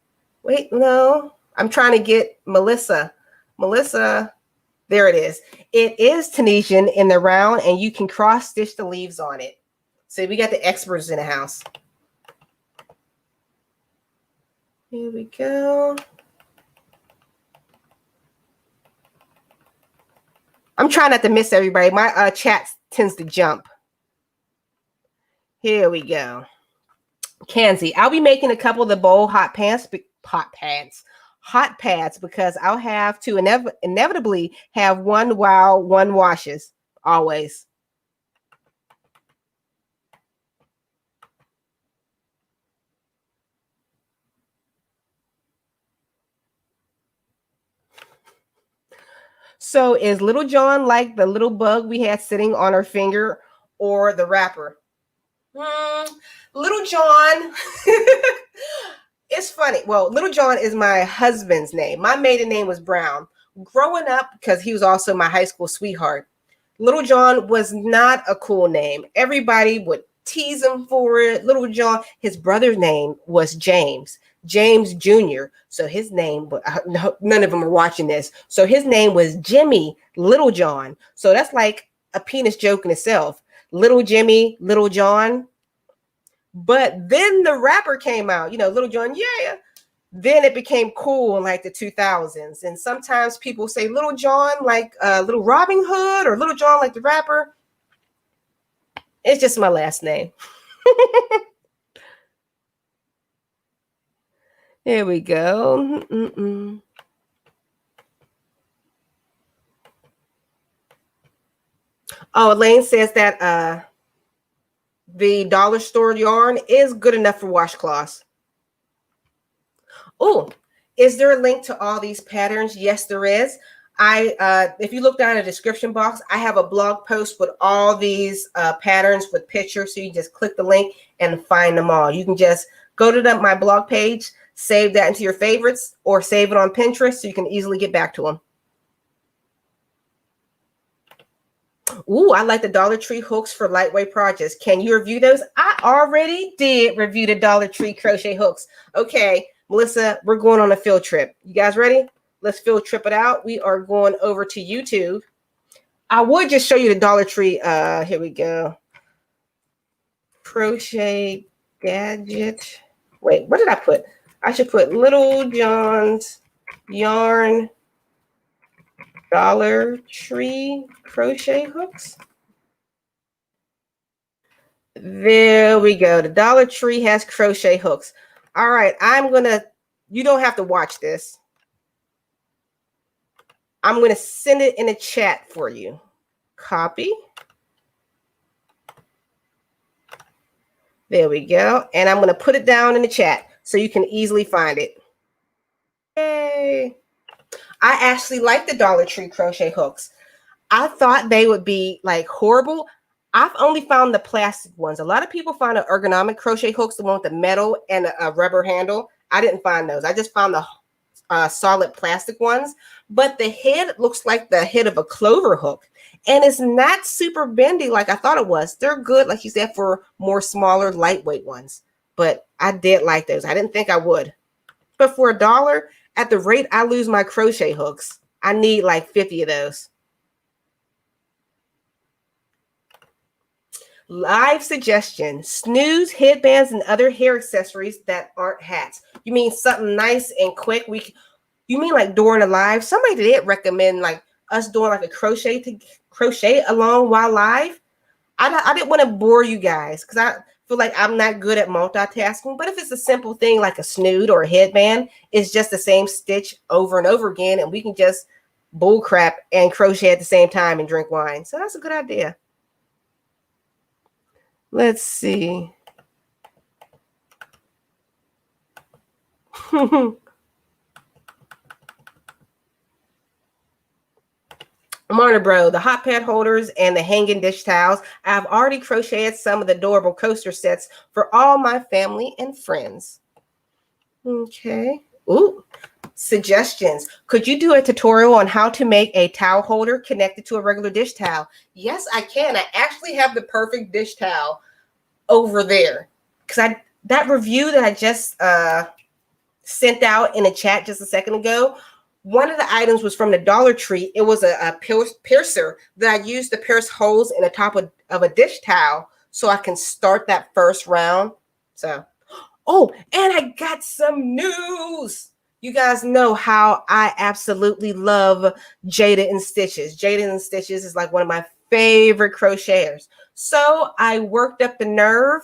Wait, no. I'm trying to get Melissa. Melissa, there it is. It is Tunisian in the round, and you can cross stitch the leaves on it. So we got the experts in the house. Here we go. I'm trying not to miss everybody. My chat tends to jump. Here we go. Kenzie, I'll be making a couple of the bowl hot pads because I'll have to inevitably have one while one washes always. So is Little John like the little bug we had sitting on our finger or the wrapper? Little John. It's funny. Well, Little John is my husband's name. My maiden name was Brown. Growing up, because he was also my high school sweetheart, Little John was not a cool name. Everybody would tease him for it. Little John, his brother's name was James, James Jr. So his name, none of them are watching this. So his name was Jimmy Little John. So that's like a penis joke in itself. Little Jimmy, Little John. But then the rapper came out, Little John, yeah. Then it became cool in like the 2000s. And sometimes people say Little John like Little Robin Hood or Little John like the rapper. It's just my last name. Here we go. Oh, Elaine says that the dollar store yarn is good enough for washcloths. Oh, is there a link to all these patterns? Yes, there is. If you look down in the description box, I have a blog post with all these patterns with pictures. So you just click the link and find them all. You can just go to my blog page, save that into your favorites, or save it on Pinterest so you can easily get back to them. Ooh, I like the Dollar Tree hooks for lightweight projects. Can you review those? I already did review the Dollar Tree crochet hooks. Okay, Melissa, we're going on a field trip. You guys ready? Let's field trip it out. We are going over to YouTube. I would just show you the Dollar Tree. Here we go. Crochet gadget. Wait, what did I put? I should put Little John's yarn Dollar Tree crochet hooks. There we go. The Dollar Tree has crochet hooks. All right, you don't have to watch this. I'm going to send it in a chat for you. Copy. There we go. And I'm going to put it down in the chat so you can easily find it. Yay. I actually like the Dollar Tree crochet hooks. I thought they would be like horrible. I've only found the plastic ones. A lot of people find the ergonomic crochet hooks, the one with the metal and a rubber handle. I didn't find those. I just found the solid plastic ones. But the head looks like the head of a clover hook. And it's not super bendy like I thought it was. They're good, like you said, for more smaller, lightweight ones. But I did like those. I didn't think I would. But for $1, at the rate I lose my crochet hooks, I need like 50 of those. Live suggestion: snooze, headbands, and other hair accessories that aren't hats. You mean something nice and quick? You mean like during a live? Somebody did recommend like us doing like a crochet along while live. I didn't want to bore you guys because I feel like I'm not good at multitasking. But if it's a simple thing like a snood or a headband, it's just the same stitch over and over again, and we can just bull crap and crochet at the same time and drink wine. So that's a good idea. Let's see. Marna Bro, the hot pad holders and the hanging dish towels. I've already crocheted some of the adorable coaster sets for all my family and friends. Okay. Ooh. Suggestions. Could you do a tutorial on how to make a towel holder connected to a regular dish towel? Yes, I can. I actually have the perfect dish towel over there. Because that review that I just sent out in a chat just a second ago, one of the items was from the Dollar Tree. It was a piercer that I used to pierce holes in the top of a dish towel so I can start that first round. So, oh, and I got some news. You guys know how I absolutely love Jada and Stitches. Jada and Stitches is like one of my favorite crocheters. So I worked up the nerve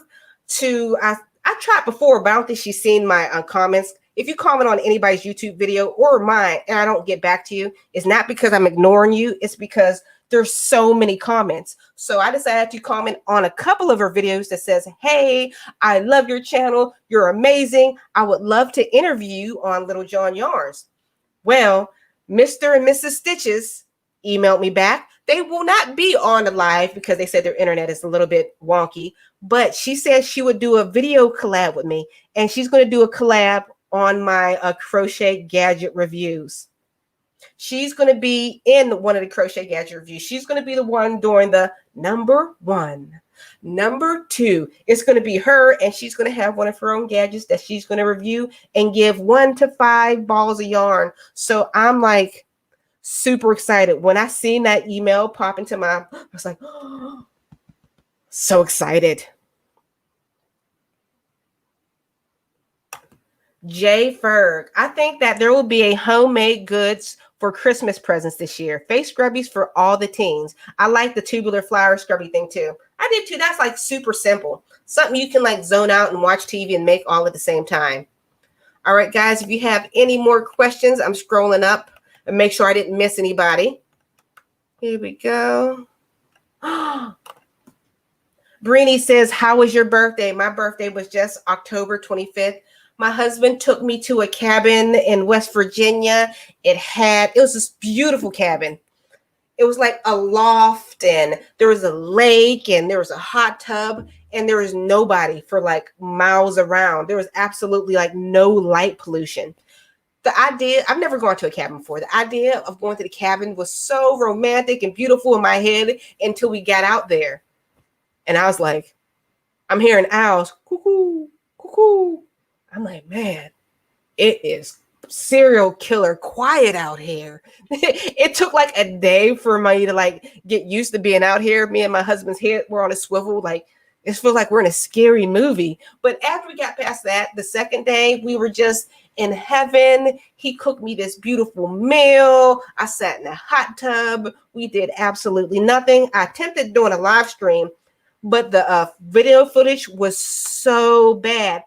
to, I tried before, but I don't think she's seen my comments. If you comment on anybody's YouTube video or mine and I don't get back to you, it's not because I'm ignoring you. It's because there's so many comments. So I decided to comment on a couple of her videos that says, hey, I love your channel. You're amazing. I would love to interview you on Little John Yarns. Well, Mr. and Mrs. Stitches emailed me back. They will not be on the live because they said their internet is a little bit wonky, but she said she would do a video collab with me, and she's going to do a collab on my crochet gadget reviews. She's going to be in one of the crochet gadget reviews. She's going to be the one doing the number 1. Number 2, it's going to be her, and she's going to have one of her own gadgets that she's going to review and give 1 to 5 balls of yarn. So I'm like super excited. When I seen that email pop into I was like, oh, so excited. J Ferg, I think that there will be a homemade goods for Christmas presents this year. Face scrubbies for all the teens. I like the tubular flower scrubby thing too. I did too. That's like super simple. Something you can like zone out and watch TV and make all at the same time. All right, guys, if you have any more questions, I'm scrolling up and make sure I didn't miss anybody. Here we go. Brini says, how was your birthday? My birthday was just October 25th. My husband took me to a cabin in West Virginia. It was this beautiful cabin. It was like a loft, and there was a lake, and there was a hot tub, and there was nobody for like miles around. There was absolutely like no light pollution. The idea, I've never gone to a cabin before. The idea of going to the cabin was so romantic and beautiful in my head until we got out there. And I was like, I'm hearing owls, cuckoo, cuckoo. I'm like, man, it is serial killer quiet out here. It took like a day for me to like get used to being out here. Me and my husband's head were on a swivel. Like, it feels like we're in a scary movie. But after we got past that, the second day, we were just in heaven. He cooked me this beautiful meal. I sat in a hot tub. We did absolutely nothing. I attempted doing a live stream, but the video footage was so bad.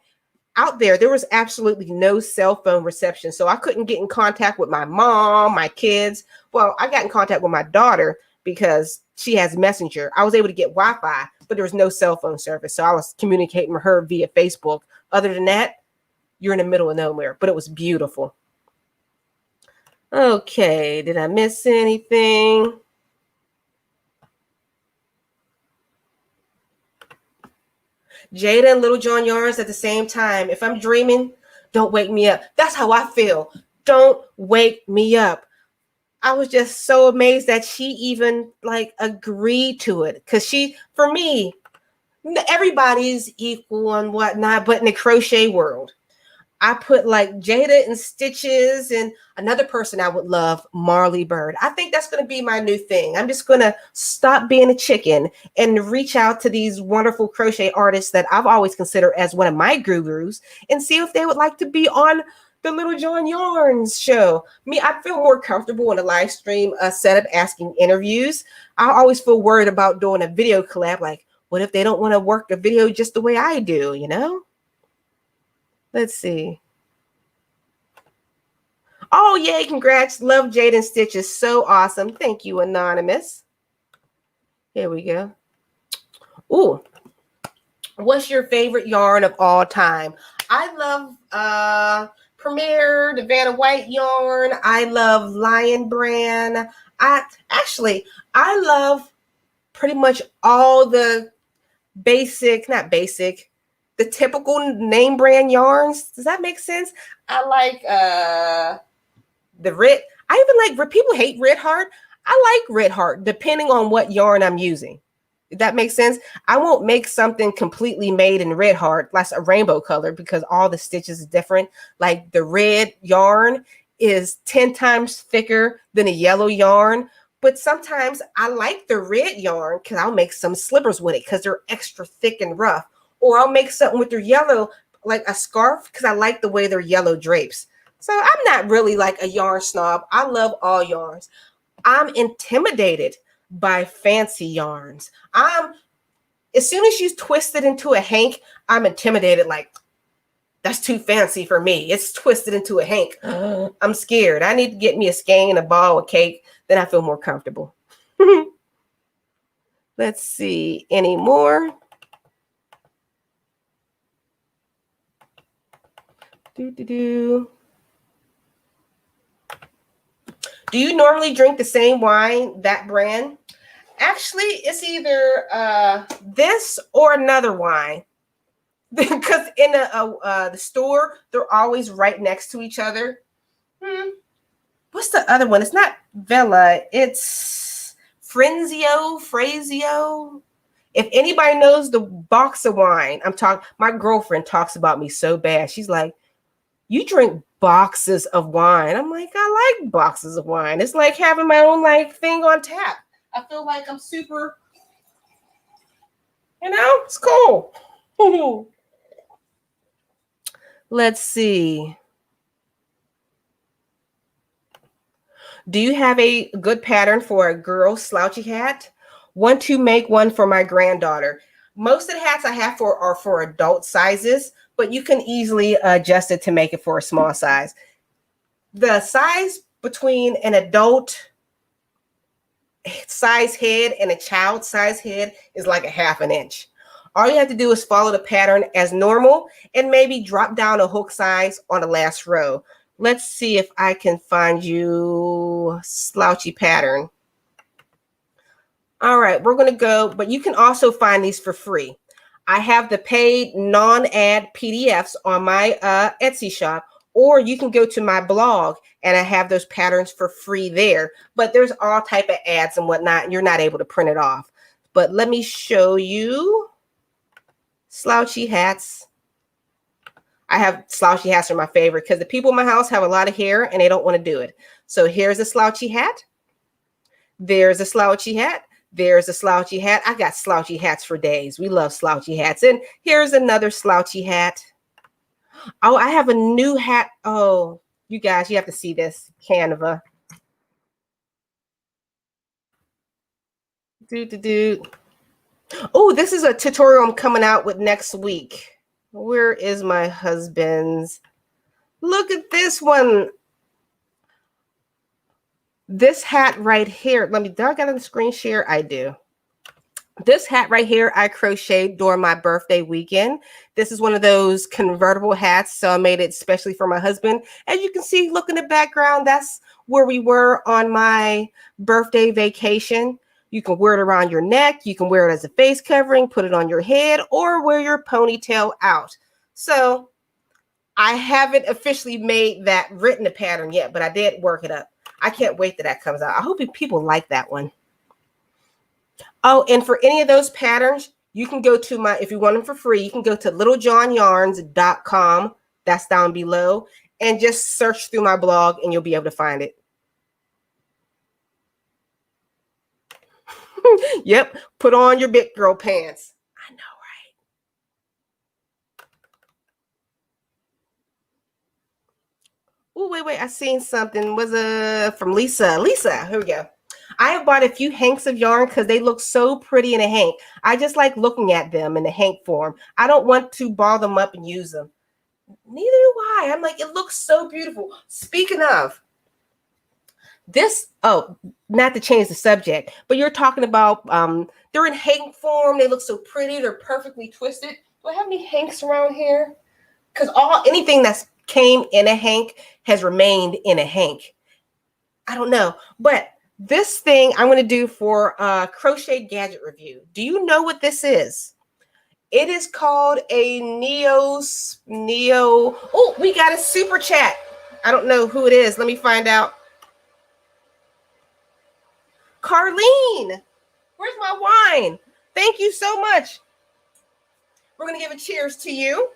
Out there was absolutely no cell phone reception. So I couldn't get in contact with my mom, my kids. Well, I got in contact with my daughter because she has Messenger. I was able to get Wi-Fi, but there was no cell phone service. So I was communicating with her via Facebook. Other than that, you're in the middle of nowhere, but it was beautiful. Okay, did I miss anything? Jada and Littlejohn yarns at the same time. If I'm dreaming, don't wake me up. That's how I feel. Don't wake me up. I was just so amazed that she even like agreed to it. Because for me, everybody's equal and whatnot, but in the crochet world, I put like Jada and Stitches and another person I would love, Marley Bird. I think that's going to be my new thing. I'm just going to stop being a chicken and reach out to these wonderful crochet artists that I've always considered as one of my gurus and see if they would like to be on the Littlejohn Yarns show. I feel more comfortable in a live stream setup asking interviews. I always feel worried about doing a video collab. Like, what if they don't want to work the video just the way I do, you know? Let's see. Oh, yay. Congrats. Love Jade and Stitches. So awesome. Thank you, Anonymous. Here we go. Ooh. What's your favorite yarn of all time? I love Premier, the Vanna White yarn. I love Lion Brand. I love pretty much all the the typical name brand yarns. Does that make sense? I like the red. I even like, people hate Red Heart. I like Red Heart depending on what yarn I'm using. If that makes sense. I won't make something completely made in Red Heart, like a rainbow color, because all the stitches is different. Like the red yarn is 10 times thicker than a yellow yarn. But sometimes I like the red yarn because I'll make some slippers with it because they're extra thick and rough. Or I'll make something with their yellow, like a scarf, because I like the way they're yellow drapes. So I'm not really like a yarn snob. I love all yarns. I'm intimidated by fancy yarns. As soon as you twist it into a hank, I'm intimidated. Like, that's too fancy for me. It's twisted into a hank. I'm scared. I need to get me a skein, a ball, a cake. Then I feel more comfortable. Let's see. Any more? Do you normally drink the same wine, that brand? Actually, it's either this or another wine. Because in the store, they're always right next to each other. What's the other one? It's not Vela. It's Frazio. If anybody knows the box of wine, my girlfriend talks about me so bad. She's like, you drink boxes of wine. I'm like, I like boxes of wine. It's like having my own like thing on tap. I feel like I'm super, it's cool. Let's see. Do you have a good pattern for a girl slouchy hat? Want to make one for my granddaughter. Most of the hats I have are for adult sizes, but you can easily adjust it to make it for a small size. The size between an adult size head and a child size head is like a half an inch. All you have to do is follow the pattern as normal and maybe drop down a hook size on the last row. Let's see if I can find you slouchy pattern. All right, we're going to go, but you can also find these for free. I have the paid non-ad PDFs on my Etsy shop, or you can go to my blog and I have those patterns for free there. But there's all type of ads and whatnot, and you're not able to print it off. But let me show you slouchy hats. I have slouchy hats are my favorite because the people in my house have a lot of hair and they don't want to do it. So here's a slouchy hat. There's a slouchy hat. There's a slouchy hat. I got slouchy hats for days. We love slouchy hats. And here's another slouchy hat. Oh, I have a new hat. Oh, you guys, you have to see this. Canva. Oh, this is a tutorial I'm coming out with next week. Where is my husband's? Look at this one. This hat right here. Do I got a screen share? I do. This hat right here, I crocheted during my birthday weekend. This is one of those convertible hats, so I made it especially for my husband. As you can see, look in the background, that's where we were on my birthday vacation. You can wear it around your neck. You can wear it as a face covering, put it on your head, or wear your ponytail out. So I haven't officially written the pattern yet, but I did work it up. I can't wait till that comes out. I hope people like that one. Oh, and for any of those patterns, you can go to if you want them for free, you can go to littlejohnyarns.com. That's down below. And just search through my blog and you'll be able to find it. Yep. Put on your big girl pants. I know, right? Oh, wait. I seen something. Was from Lisa. Lisa, here we go. I have bought a few hanks of yarn because they look so pretty in a hank. I just like looking at them in the hank form. I don't want to ball them up and use them. Neither do I. I'm like, it looks so beautiful. Speaking of this, not to change the subject, but you're talking about they're in hank form. They look so pretty. They're perfectly twisted. Do I have any hanks around here? Because anything that's came in a hank has remained in a hank. I don't know, but this thing I'm going to do for a crochet gadget review. Do you know what this is? It is called a Neo. Oh, we got a super chat. I don't know who it is. Let me find out. Carlene, where's my wine? Thank you so much. We're going to give a cheers to you.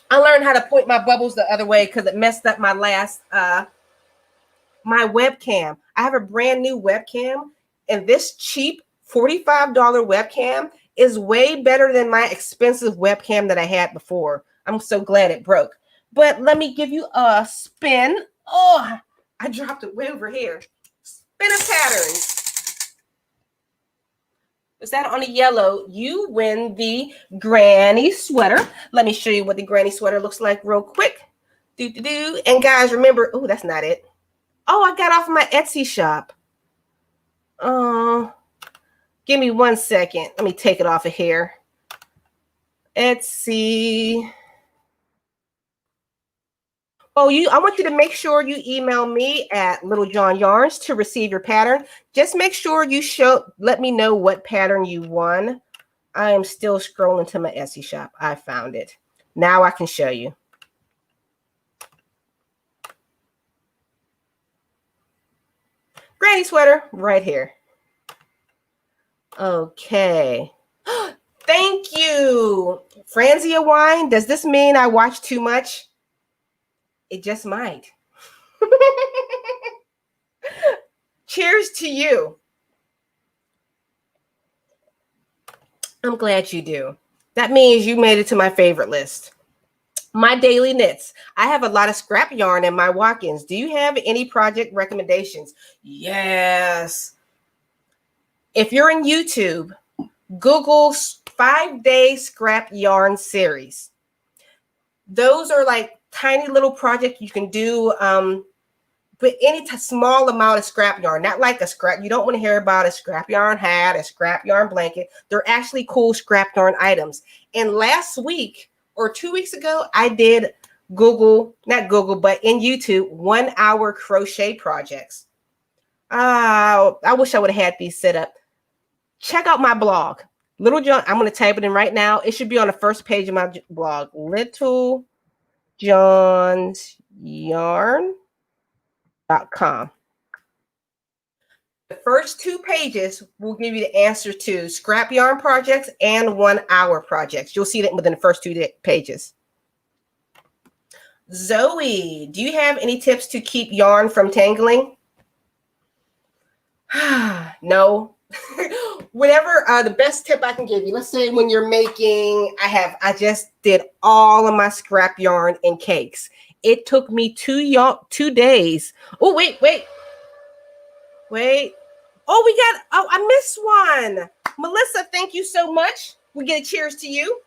I learned how to point my bubbles the other way because it messed up my last my webcam. I have a brand new webcam, and this cheap $45 webcam is way better than my expensive webcam that I had before. I'm so glad it broke. But let me give you a spin. Oh, I dropped it way over here. Spin a pattern. Is that on a yellow? You win the granny sweater. Let me show you what the granny sweater looks like real quick. And guys, remember, oh, that's not it. Oh, I got off my Etsy shop. Give me 1 second. Let me take it off of here. Etsy. Oh, I want you to make sure you email me at Littlejohn Yarns to receive your pattern. Just make sure you let me know what pattern you won. I am still scrolling to my Etsy shop. I found it. Now I can show you. Granny sweater right here. Okay. Thank you. Franzia wine. Does this mean I watch too much? It just might. Cheers to you. I'm glad you do. That means you made it to my favorite list. My daily knits. I have a lot of scrap yarn in my walk-ins. Do you have any project recommendations? Yes. If you're in YouTube, Google 5-day scrap yarn series. Those are like tiny little projects you can do with any small amount of scrap yarn, not like a scrap. You don't want to hear about a scrap yarn hat, a scrap yarn blanket. They're actually cool scrap yarn items. And last week or 2 weeks ago, I did not Google, but in YouTube, 1 hour crochet projects. I wish I would have had these set up. Check out my blog. Littlejohn, I'm going to type it in right now. It should be on the first page of my blog. LittleJohnsYarn.com. The first 2 pages will give you the answer to scrap yarn projects and 1 hour projects. You'll see that within the first 2 pages. Zoe, do you have any tips to keep yarn from tangling? No. Whatever the best tip I can give you. Let's say when you're making, I just did all of my scrap yarn in cakes. It took me 2 days. Oh, wait. Oh, I missed one. Melissa, thank you so much. We get a cheers to you.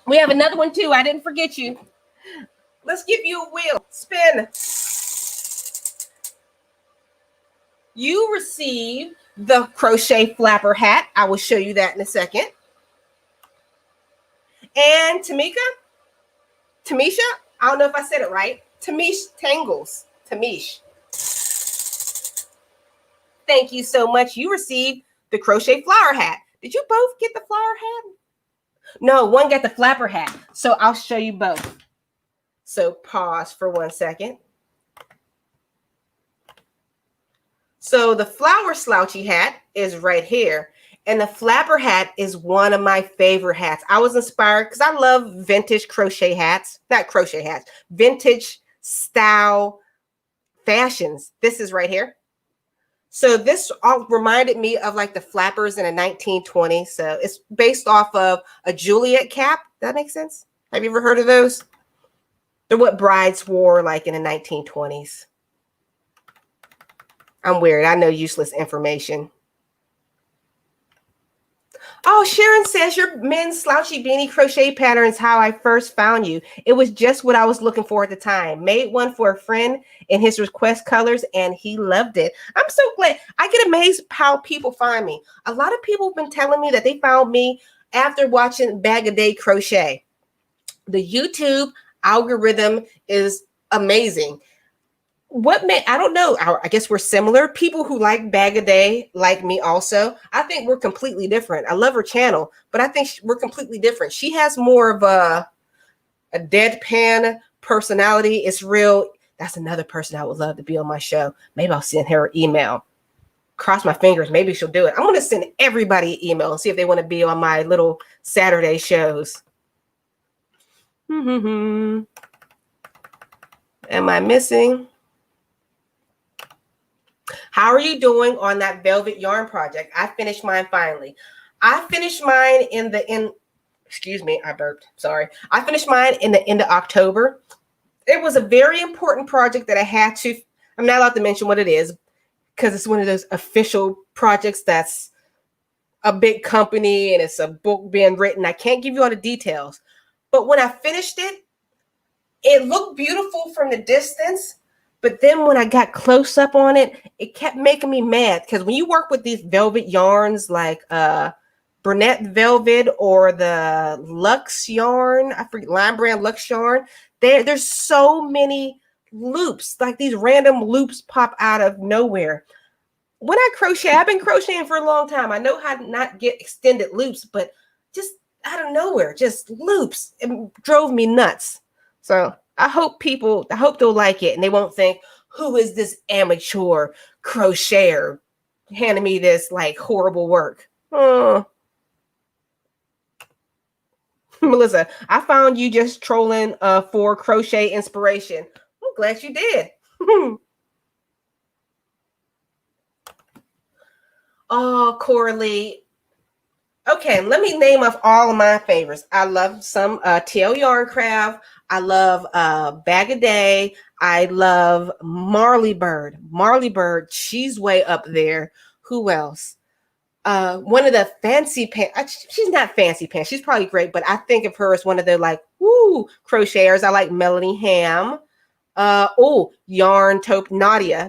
We have another one too. I didn't forget you. Let's give you a wheel. Spin. You receive the crochet flapper hat. I will show you that in a second. And Tamisha, I don't know if I said it right. Tamish Tangles. Tamish. Thank you so much. You received the crochet flower hat. Did you both get the flower hat? No, one got the flapper hat. So I'll show you both. So pause for 1 second. So the flower slouchy hat is right here. And the flapper hat is one of my favorite hats. I was inspired because I love vintage crochet hats. Not crochet hats. Vintage style fashions. This is right here. So this all reminded me of like the flappers in the 1920s. So it's based off of a Juliet cap. That makes sense? Have you ever heard of those? They're what brides wore like in the 1920s. I'm weird. I know useless information. Oh, Sharon says your men's slouchy beanie crochet pattern is how I first found you. It was just what I was looking for at the time. Made one for a friend in his request colors, and he loved it. I'm so glad. I get amazed how people find me. A lot of people have been telling me that they found me after watching Bag a Day Crochet. The YouTube algorithm is amazing. I don't know. I guess we're similar. People who like Bag a Day like me also. I think we're completely different. I love her channel, but I think we're completely different. She has more of a deadpan personality. It's real. That's another person I would love to be on my show. Maybe I'll send her an email. Cross my fingers. Maybe she'll do it. I'm going to send everybody an email and see if they want to be on my little Saturday shows. Am I missing? How are you doing on that velvet yarn project? I finished mine finally. I finished mine excuse me, I burped. Sorry. I finished mine in the end of October. It was a very important project that I'm not allowed to mention what it is because it's one of those official projects that's a big company and it's a book being written. I can't give you all the details. But when I finished it, it looked beautiful from the distance. But then when I got close up on it, it kept making me mad because when you work with these velvet yarns like Burnett Velvet or the Lux yarn. I forget, Line Brand Lux yarn. There's so many loops, like these random loops pop out of nowhere. When I crochet, I've been crocheting for a long time. I know how to not get extended loops, but just out of nowhere, just loops. It drove me nuts. So I hope they'll like it and they won't think, who is this amateur crocheter handing me this like horrible work? Oh. Melissa, I found you just trolling for crochet inspiration. I'm glad you did. Oh, Coralie. Okay, let me name off all of my favorites. I love some TL Yarn Craft. I love Bag a Day. I love Marley Bird. Marley Bird, she's way up there. Who else? One of the fancy pants. She's not fancy pants. She's probably great, but I think of her as one of the like woo crocheters. I like Melanie Ham. Nadia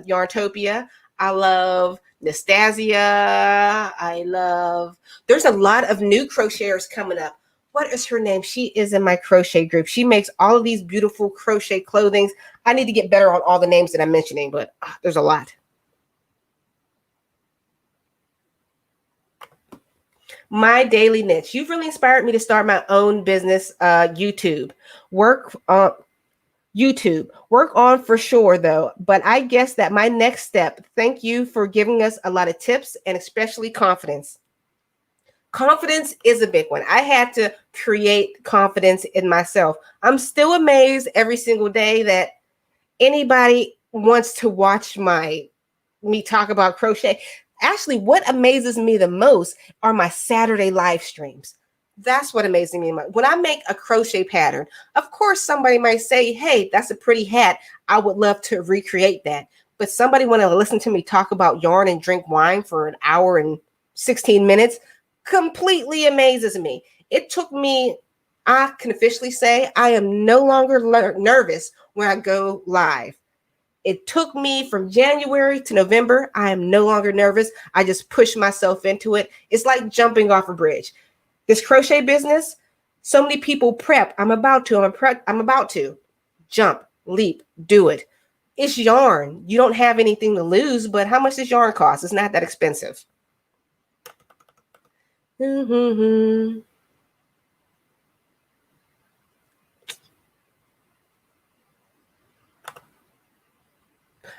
Yarntopia. I love Nastasia. There's a lot of new crocheters coming up. What is her name? She is in my crochet group. She makes all of these beautiful crochet clothings. I need to get better on all the names that I'm mentioning, but there's a lot. My Daily Knits. You've really inspired me to start my own business, YouTube. Work on for sure, though. But I guess that my next step, thank you for giving us a lot of tips and especially confidence. Confidence is a big one. I had to create confidence in myself. I'm still amazed every single day that anybody wants to watch me talk about crochet. Actually, what amazes me the most are my Saturday live streams. That's what amazes me. When I make a crochet pattern, of course, somebody might say, hey, that's a pretty hat. I would love to recreate that. But somebody want to listen to me talk about yarn and drink wine for an hour and 16 minutes completely amazes me. It took me, I can officially say, I am no longer nervous when I go live. It took me from January to November. I am no longer nervous. I just push myself into it. It's like jumping off a bridge. This crochet business, so many people prep. I'm about to jump, leap, do it. It's yarn. You don't have anything to lose, but how much does yarn cost? It's not that expensive.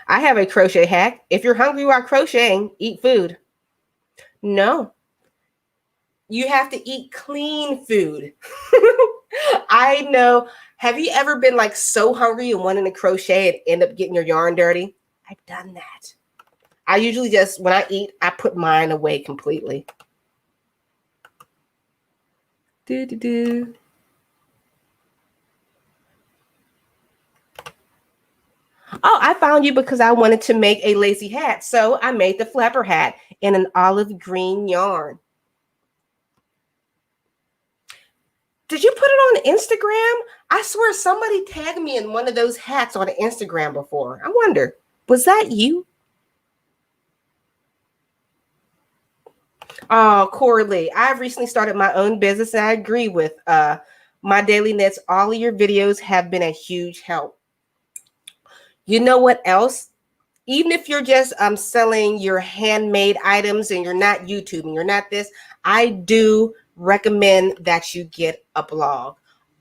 I have a crochet hack. If you're hungry while crocheting, eat food. No. You have to eat clean food. I know. Have you ever been like so hungry and wanting to crochet and end up getting your yarn dirty? I've done that. I usually just, when I eat, I put mine away completely. Oh, I found you because I wanted to make a lazy hat. So I made the flapper hat in an olive green yarn. Did you put it on Instagram? I swear somebody tagged me in one of those hats on Instagram before. I wonder, was that you? Oh, Coralie, I've recently started my own business and I agree with My Daily Knits. All of your videos have been a huge help. You know what else? Even if you're just selling your handmade items and you're not YouTubing, you're not this, I do recommend that you get a blog.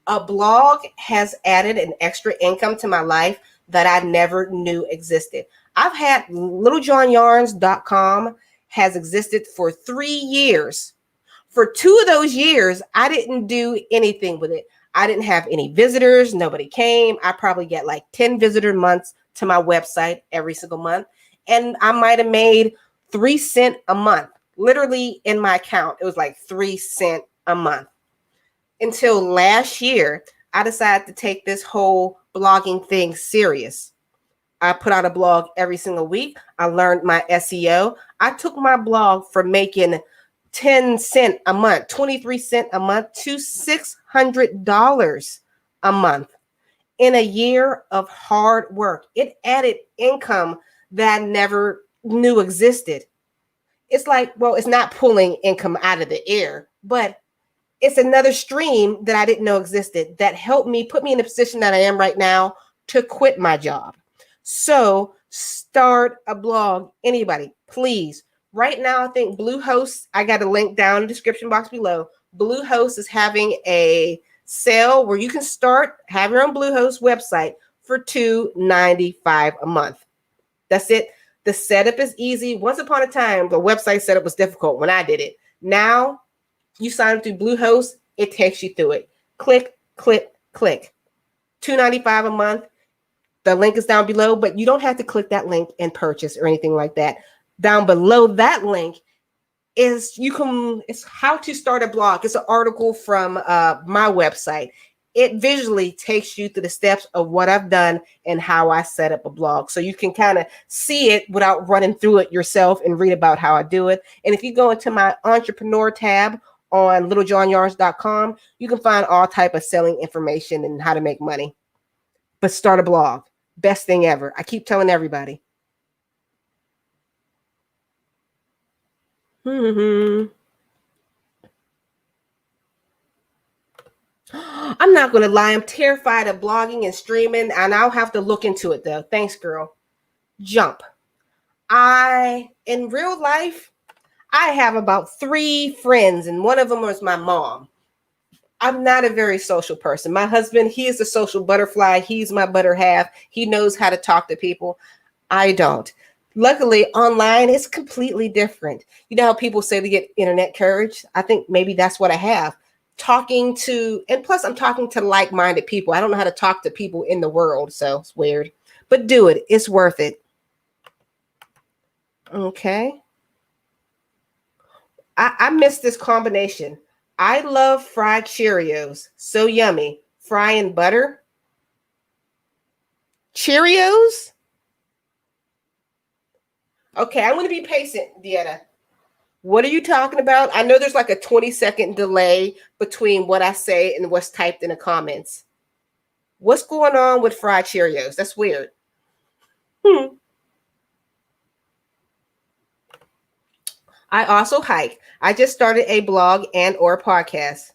A blog has added an extra income to my life that I never knew existed. I've had littlejohnyarns.com has existed for 3 years. For 2 of those years, I didn't do anything with it. I didn't have any visitors. Nobody came. I probably get like 10 visitor months to my website every single month. And I might have made 3 cents a month. Literally in my account, it was like 3 cents a month. Until last year, I decided to take this whole blogging thing serious. I put out a blog every single week. I learned my SEO. I took my blog from making 10 cents a month, 23 cents a month to $600 a month in a year of hard work. It added income that I never knew existed. it's like, well, it's not pulling income out of the air, but it's another stream that I didn't know existed that helped me put me in the position that I am right now to quit my job. So start a blog. Anybody, please. Right now, I think Bluehost, I got a link down in the description box below. Bluehost is having a sale where you can start, have your own Bluehost website for $2.95 a month. That's it. The setup is easy. Once upon a time, the website setup was difficult when I did it. Now, you sign up through Bluehost, it takes you through it. Click, click, click. $2.95 a month. The link is down below, but you don't have to click that link and purchase or anything like that. Down below that link is it's how to start a blog. It's an article from my website. It visually takes you through the steps of what I've done and how I set up a blog. So you can kind of see it without running through it yourself and read about how I do it. And if you go into my entrepreneur tab on littlejohnyarns.com, you can find all type of selling information and how to make money. But start a blog. Best thing ever. I keep telling everybody. I'm not going to lie. I'm terrified of blogging and streaming, and I'll have to look into it, though. Thanks, girl. Jump. In real life, I have about 3 friends, and one of them was my mom. I'm not a very social person. My husband, he is a social butterfly. He's my better half. He knows how to talk to people. I don't. Luckily, online, it's completely different. You know how people say they get internet courage? I think maybe that's what I have. And plus I'm talking to like-minded people. I don't know how to talk to people in the world, so it's weird. But do it. It's worth it. Okay. I miss this combination. I love fried Cheerios. So yummy. Fry in butter. Cheerios? Okay, I'm going to be patient, Dieta. What are you talking about? I know there's like a 20-second delay between what I say and what's typed in the comments. What's going on with fried Cheerios? That's weird. I also hike. I just started a blog and or podcast.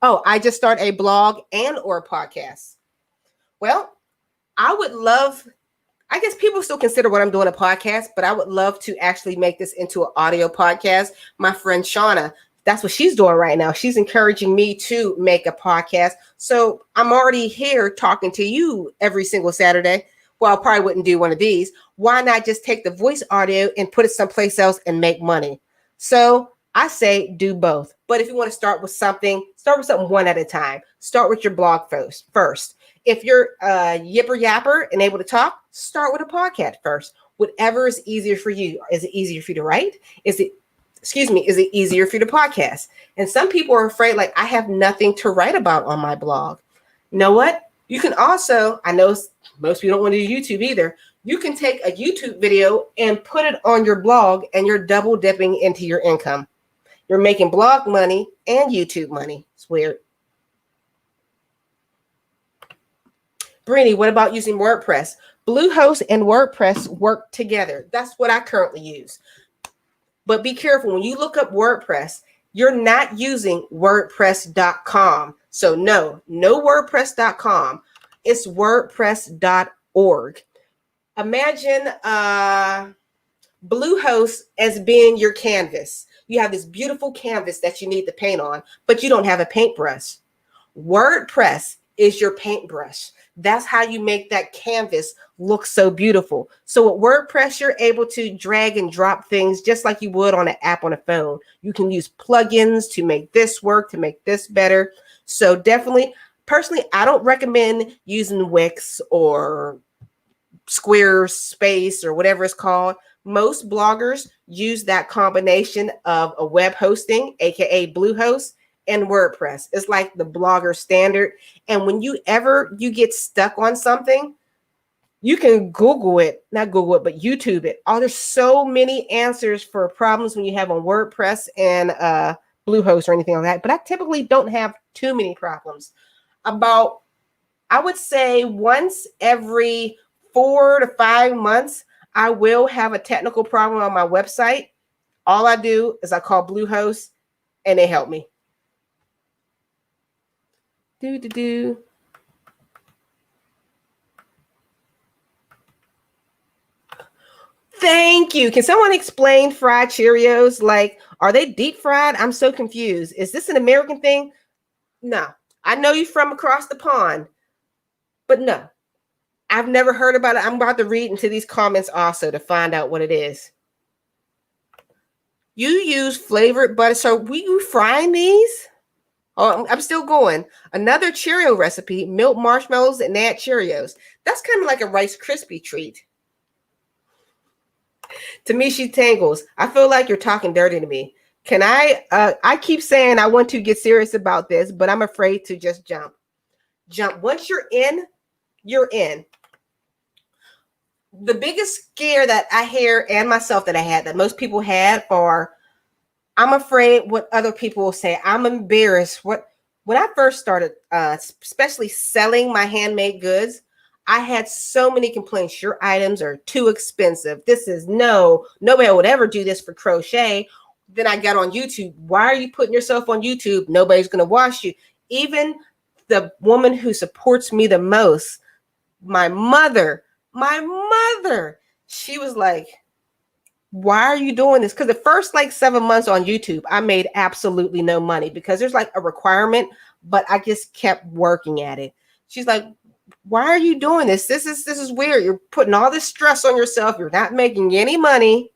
Oh, I just started a blog and or podcast. Well, I would love, I guess people still consider what I'm doing a podcast, but I would love to actually make this into an audio podcast. My friend Shauna, that's what she's doing right now. She's encouraging me to make a podcast. So I'm already here talking to you every single Saturday. Well, I probably wouldn't do one of these. Why not just take the voice audio and put it someplace else and make money? So I say do both. But if you want to start with something one at a time. Start with your blog first. If you're a yipper yapper and able to talk, start with a podcast first. Whatever is easier for you. Is it easier for you to write? Is it easier for you to podcast? And some people are afraid, like, I have nothing to write about on my blog. You know what? You can also, I know most people don't want to do YouTube either. You can take a YouTube video and put it on your blog, and you're double dipping into your income. You're making blog money and YouTube money. It's weird. Brini, what about using WordPress? Bluehost and WordPress work together. That's what I currently use. But be careful when you look up WordPress, you're not using WordPress.com. So no WordPress.com. It's WordPress.org. Imagine Bluehost as being your canvas. You have this beautiful canvas that you need to paint on, but you don't have a paintbrush. WordPress is your paintbrush. That's how you make that canvas look so beautiful. So with WordPress, you're able to drag and drop things just like you would on an app on a phone. You can use plugins to make this work, to make this better. So definitely, personally, I don't recommend using Wix or Squarespace or whatever it's called. Most bloggers use that combination of a web hosting, aka Bluehost, and WordPress. It's like the blogger standard. And when you get stuck on something, you can not Google it, but YouTube it. Oh, there's so many answers for problems when you have on WordPress and Bluehost or anything like that. But I typically don't have too many problems. I would say once every 4 to 5 months, I will have a technical problem on my website. All I do is I call Bluehost and they help me. Do. Thank you. Can someone explain fried Cheerios? Like, are they deep fried? I'm so confused. Is this an American thing? No. I know you from across the pond, but no. I've never heard about it. I'm about to read into these comments also to find out what it is. You use flavored butter. So were you frying these? Oh, I'm still going. Another Cheerio recipe, milk marshmallows and add Cheerios. That's kind of like a Rice Krispie treat. To me, she tangles. I feel like you're talking dirty to me. Can I keep saying I want to get serious about this, but I'm afraid to just jump. Once you're in, you're in. The biggest scare that I hear and myself that I had, that most people had, for I'm afraid what other people will say. I'm embarrassed. When I first started, especially selling my handmade goods, I had so many complaints. Your items are too expensive. Nobody would ever do this for crochet. Then I got on YouTube. Why are you putting yourself on YouTube? Nobody's going to watch you. Even the woman who supports me the most, my mother, she was like, why are you doing this? Because the first 7 months on YouTube, I made absolutely no money because there's a requirement, but I just kept working at it. She's like, why are you doing this? This is weird. You're putting all this stress on yourself. You're not making any money.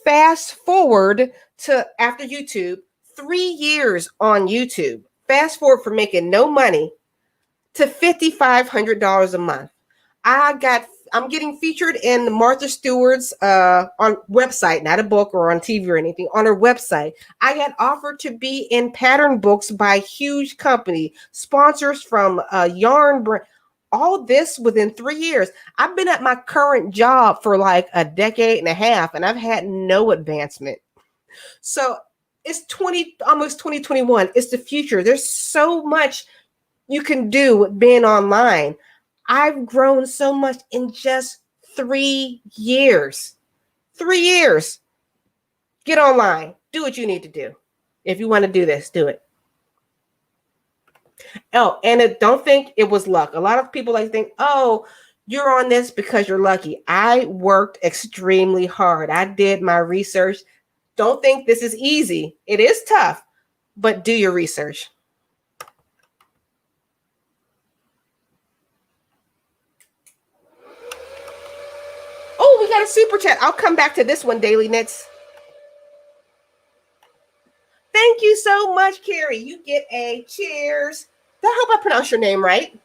Fast forward to after YouTube, 3 years on YouTube. Fast forward from making no money to $5,500 a month. I'm getting featured in Martha Stewart's on website, not a book or on TV or anything, on her website. I got offered to be in pattern books by huge company, sponsors from yarn brand. All this within 3 years. I've been at my current job for a decade and a half, and I've had no advancement. So it's almost 2021. It's the future. There's so much you can do with being online. I've grown so much in just 3 years. 3 years. Get online. Do what you need to do. If you want to do this, do it. Oh, and don't think it was luck. A lot of people think, oh, you're on this because you're lucky. I worked extremely hard. I did my research. Don't think this is easy. It is tough, but do your research. Oh, we got a super chat. I'll come back to this one, Daily Knits. Thank you so much, Carrie. You get a cheers. I hope I pronounce your name right.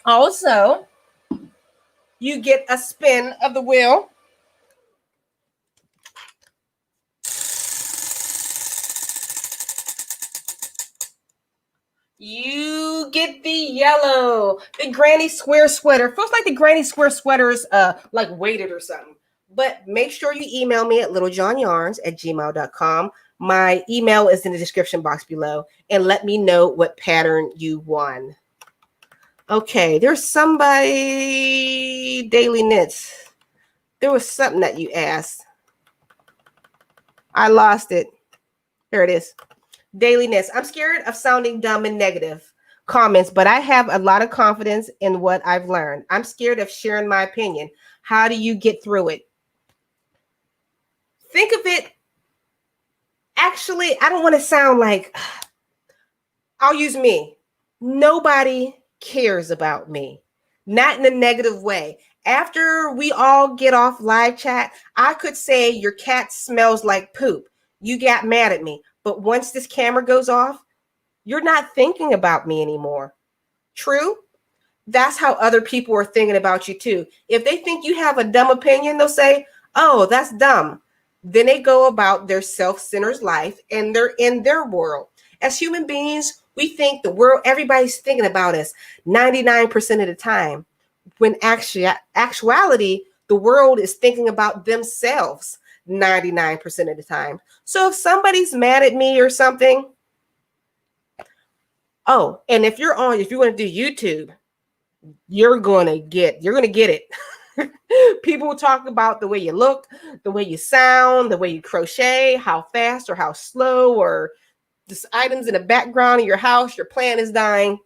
Also, you get a spin of the wheel. You get the yellow, the granny square sweater. Feels like the granny square sweater's weighted or something. But make sure you email me at littlejohnyarns@gmail.com. My email is in the description box below, and let me know what pattern you won. Okay, there's somebody, Daily Knits. There was something that you asked. I lost it. There it is. Daily Knits. I'm scared of sounding dumb and negative comments, but I have a lot of confidence in what I've learned. I'm scared of sharing my opinion. How do you get through it? Think of it. Actually, I don't want to sound like, I'll use me. Nobody cares about me. Not in a negative way. After we all get off live chat, I could say your cat smells like poop. You got mad at me. But once this camera goes off, you're not thinking about me anymore. True? That's how other people are thinking about you too. If they think you have a dumb opinion, they'll say, oh, that's dumb. Then they go about their self-centered life and they're in their world. As human beings, we think the world, everybody's thinking about us 99% of the time. When actuality, the world is thinking about themselves 99% of the time. So if somebody's mad at me or something, oh, and if you want to do YouTube, you're going to get it. People talk about the way you look, the way you sound, the way you crochet, how fast or how slow, or just items in the background of your house, your plant is dying.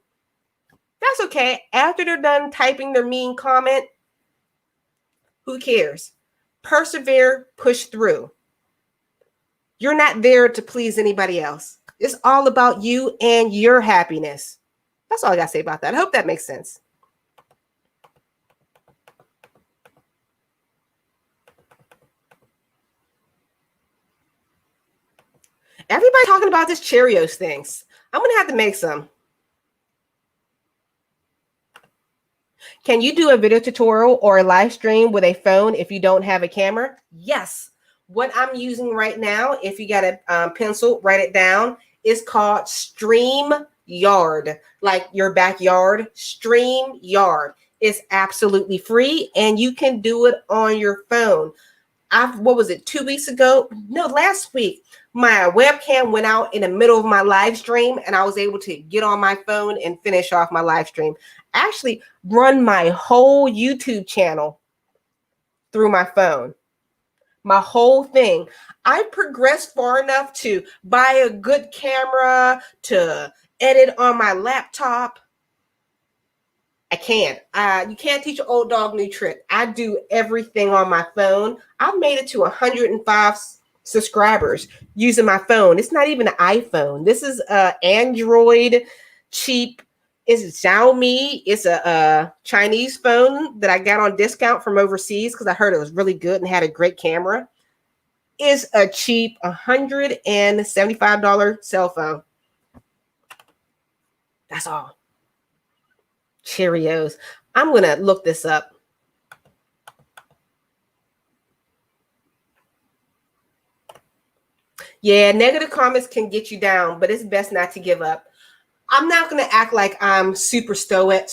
That's okay. After they're done typing their mean comment, who cares? Persevere, push through. You're not there to please anybody else. It's all about you and your happiness. That's all I got to say about that. I hope that makes sense. Everybody talking about this Cheerios things. I'm going to have to make some. Can you do a video tutorial or a live stream with a phone if you don't have a camera? Yes. What I'm using right now, if you got a pencil, write it down, is called StreamYard, like your backyard. StreamYard is absolutely free, and you can do it on your phone. What was it, 2 weeks ago? No, last week. My webcam went out in the middle of my live stream, and I was able to get on my phone and finish off my live stream. Actually, run my whole YouTube channel through my phone. My whole thing. I progressed far enough to buy a good camera, to edit on my laptop. I can't. You can't teach an old dog new trick. I do everything on my phone. I've made it to 105 subscribers using my phone. It's not even an iPhone. This is Android, cheap. It's Xiaomi. It's a Chinese phone that I got on discount from overseas because I heard it was really good and had a great camera. It's a cheap $175 cell phone. That's all. Cheerios. I'm going to look this up. Yeah, negative comments can get you down, but it's best not to give up. I'm not going to act like I'm super stoic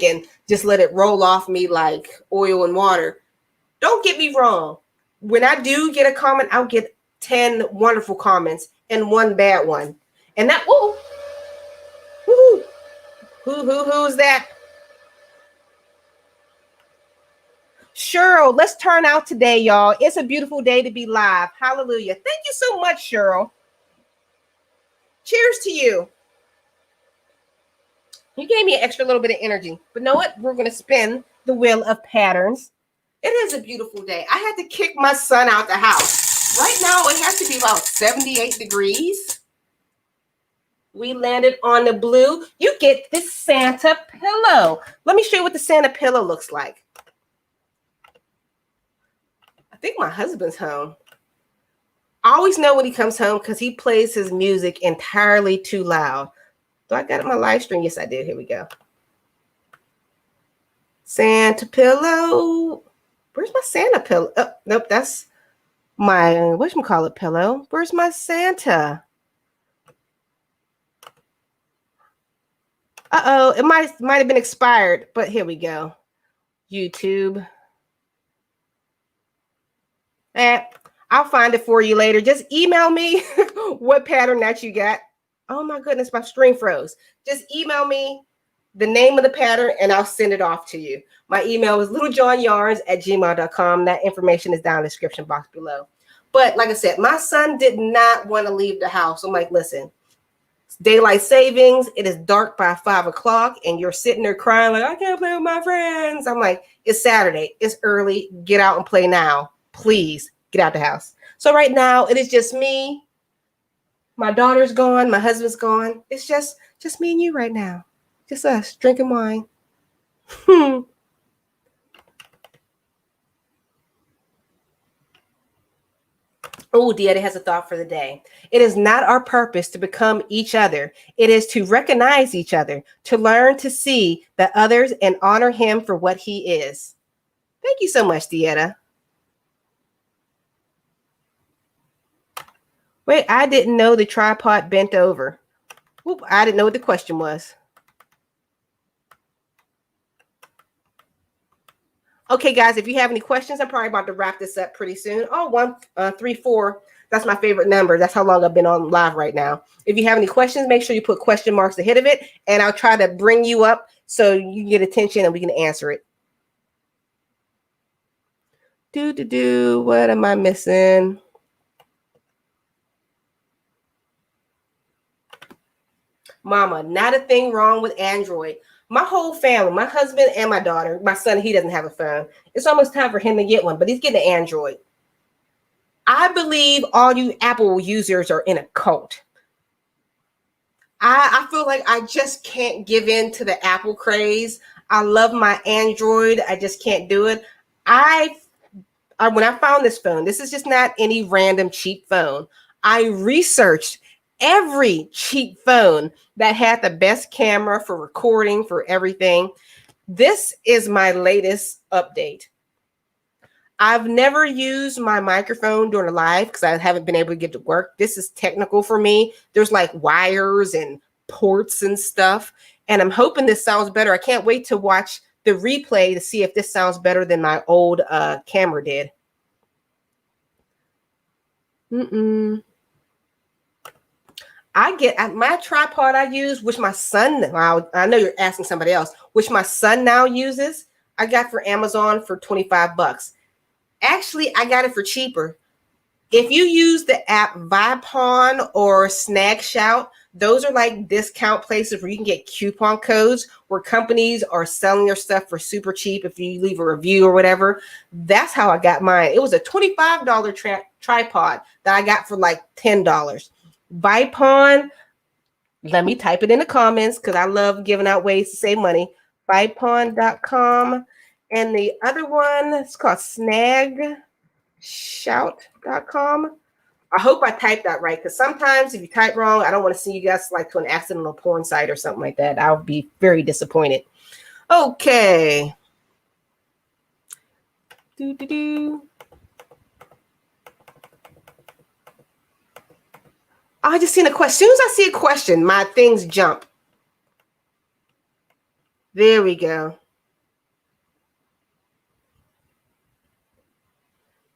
and just let it roll off me like oil and water. Don't get me wrong. When I do get a comment, I'll get 10 wonderful comments and one bad one. And that, who's that? Cheryl, let's turn out today, y'all. It's a beautiful day to be live. Hallelujah. Thank you so much, Cheryl. Cheers to you. You gave me an extra little bit of energy. But know what? We're going to spin the wheel of patterns. It is a beautiful day. I had to kick my son out the house. Right now, it has to be about 78 degrees. We landed on the blue. You get this Santa pillow. Let me show you what the Santa pillow looks like. I think my husband's home. I always know when he comes home because he plays his music entirely too loud. Do I got it on my live stream? Yes, I did. Here we go. Santa pillow. Where's my Santa pillow? Oh, nope, that's my, whatchamacallit pillow. Where's my Santa? Uh-oh, it might have been expired, but here we go. YouTube. I'll find it for you later. Just email me what pattern that you got. Oh my goodness, my screen froze. Just email me the name of the pattern and I'll send it off to you. My email is littlejohnyarns@gmail.com. That information is down in the description box below. But like I said, my son did not want to leave the house. I'm like, listen, it's daylight savings. It is dark by 5 o'clock and you're sitting there crying like, I can't play with my friends. I'm like, it's Saturday. It's early. Get out and play now. Please get out the house. So right now it is just me. My daughter's gone. My husband's gone. It's just me and you right now. Just us drinking wine. Oh, Dieta has a thought for the day. It is not our purpose to become each other. It is to recognize each other, to learn to see the others and honor him for what he is. Thank you so much, Dieta. Wait, I didn't know the tripod bent over. Whoop, I didn't know what the question was. Okay, guys, if you have any questions, I'm probably about to wrap this up pretty soon. Oh, 134. That's my favorite number. That's how long I've been on live right now. If you have any questions, make sure you put question marks ahead of it, and I'll try to bring you up so you can get attention and we can answer it. What am I missing? Mama, not a thing wrong with Android. My whole family, my husband and my daughter, my son, he doesn't have a phone. It's almost time for him to get one, but he's getting an Android. I believe all you Apple users are in a cult. I feel like I just can't give in to the Apple craze. I love my Android. I just can't do it. When I found this phone, this is just not any random cheap phone. I researched every cheap phone that had the best camera for recording, for everything. This is my latest update. I've never used my microphone during a live because I haven't been able to get to work. This is technical for me. There's like wires and ports and stuff. And I'm hoping this sounds better. I can't wait to watch the replay to see if this sounds better than my old camera did. I get my tripod I use, which my son, I know you're asking somebody else, which my son now uses, I got for Amazon for 25 bucks. Actually, I got it for cheaper. If you use the app Vipon or Snagshout, those are like discount places where you can get coupon codes where companies are selling your stuff for super cheap if you leave a review or whatever. That's how I got mine. It was a $25 tripod that I got for like $10. Vipon, let me type it in the comments because I love giving out ways to save money. Vipon.com. And the other one, it's called snagshout.com. I hope I typed that right because sometimes if you type wrong, I don't want to see you guys like to an accidental porn site or something like that. I'll be very disappointed. Okay. I just seen a question. As soon as I see a question, my things jump. There we go.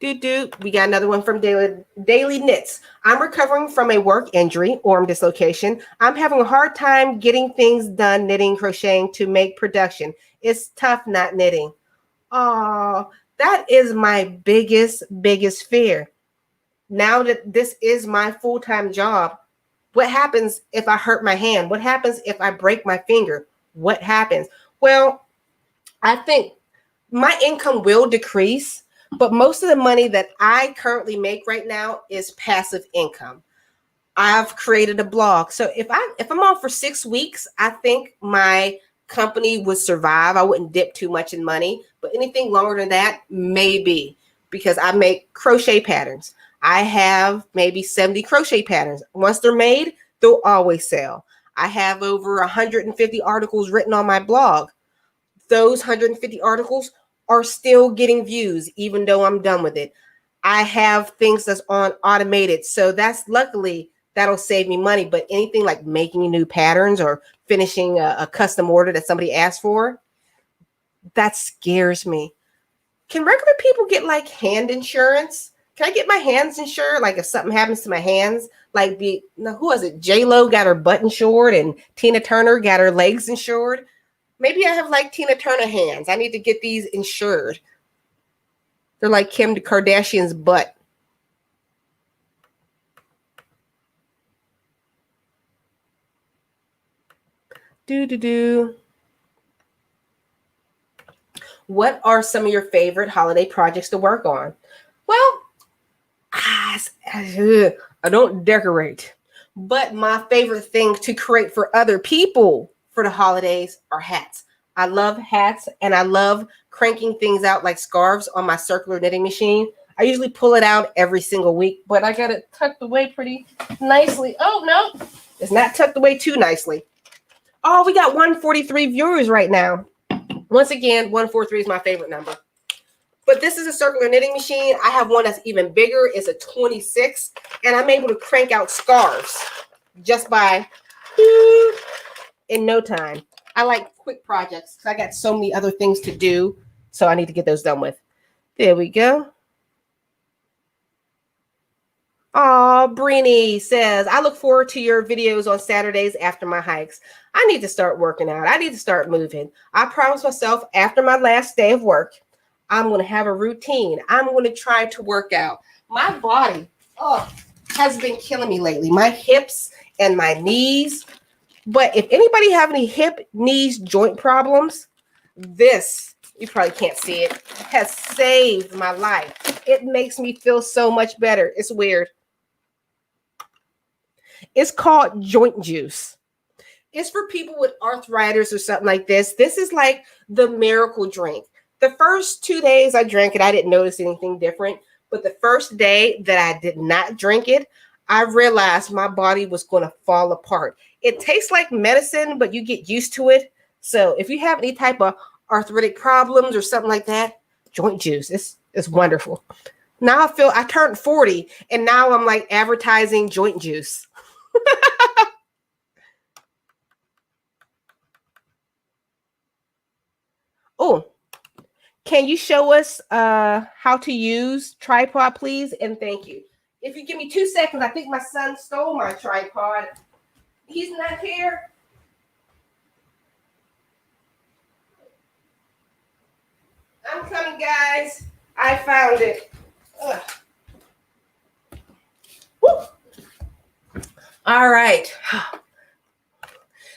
We got another one from Daily Knits. I'm recovering from a work injury, arm dislocation. I'm having a hard time getting things done, knitting, crocheting to make production. It's tough not knitting. Oh, that is my biggest fear. Now that this is my full-time job, what happens if I hurt my hand? What happens if I break my finger? What happens? Well, I think my income will decrease, but most of the money that I currently make right now is passive income. I've created a blog. So if I'm on for 6 weeks, I think my company would survive. I wouldn't dip too much in money, but anything longer than that, maybe, because I make crochet patterns. I have maybe 70 crochet patterns. Once they're made, they'll always sell. I have over 150 articles written on my blog. Those 150 articles are still getting views, even though I'm done with it. I have things that's on automated. So that's luckily that'll save me money. But anything like making new patterns or finishing a custom order that somebody asked for, that scares me. Can regular people get like hand insurance? Can I get my hands insured? Like if something happens to my hands, like who was it? J-Lo got her butt insured and Tina Turner got her legs insured. Maybe I have like Tina Turner hands. I need to get these insured. They're like Kim Kardashian's butt. What are some of your favorite holiday projects to work on? Well, I don't decorate, but my favorite thing to create for other people for the holidays are hats. I love hats and I love cranking things out like scarves on my circular knitting machine. I usually pull it out every single week, but I got it tucked away pretty nicely. Oh, no, it's not tucked away too nicely. Oh, we got 143 viewers right now. Once again, 143 is my favorite number. But this is a circular knitting machine. I have one that's even bigger. It's a 26, and I'm able to crank out scarves just by in no time. I like quick projects because I got so many other things to do, so I need to get those done with. There we go. Oh, Brini says, I look forward to your videos on Saturdays after my hikes. I need to start working out. I need to start moving. I promised myself after my last day of work, I'm going to have a routine. I'm going to try to work out. My body, has been killing me lately. My hips and my knees. But if anybody have any hip, knees, joint problems, this, you probably can't see it, has saved my life. It makes me feel so much better. It's weird. It's called joint juice. It's for people with arthritis or something like this. This is like the miracle drink. The first 2 days I drank it, I didn't notice anything different. But the first day that I did not drink it, I realized my body was going to fall apart. It tastes like medicine, but you get used to it. So if you have any type of arthritic problems or something like that, joint juice, it's wonderful. Now I turned 40 and now I'm like advertising joint juice. Oh, can you show us how to use tripod, please? And thank you. If you give me 2 seconds, I think my son stole my tripod. He's not here. I'm coming, guys. I found it. Ugh. Woo. All right.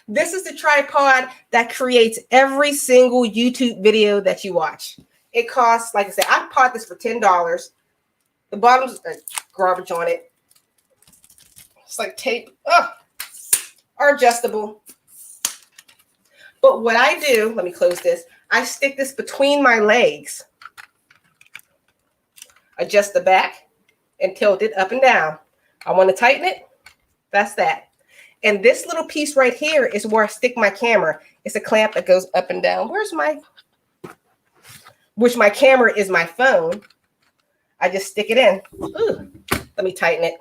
This is the tripod that creates every single YouTube video that you watch. It costs, like I said, I bought this for $10. The bottom's garbage on it. It's like tape. Are adjustable. But what I do, let me close this. I stick this between my legs. Adjust the back and tilt it up and down. I want to tighten it. That's that. And this little piece right here is where I stick my camera. It's a clamp that goes up and down. Which my camera is my phone. I just stick it in. Ooh, let me tighten it.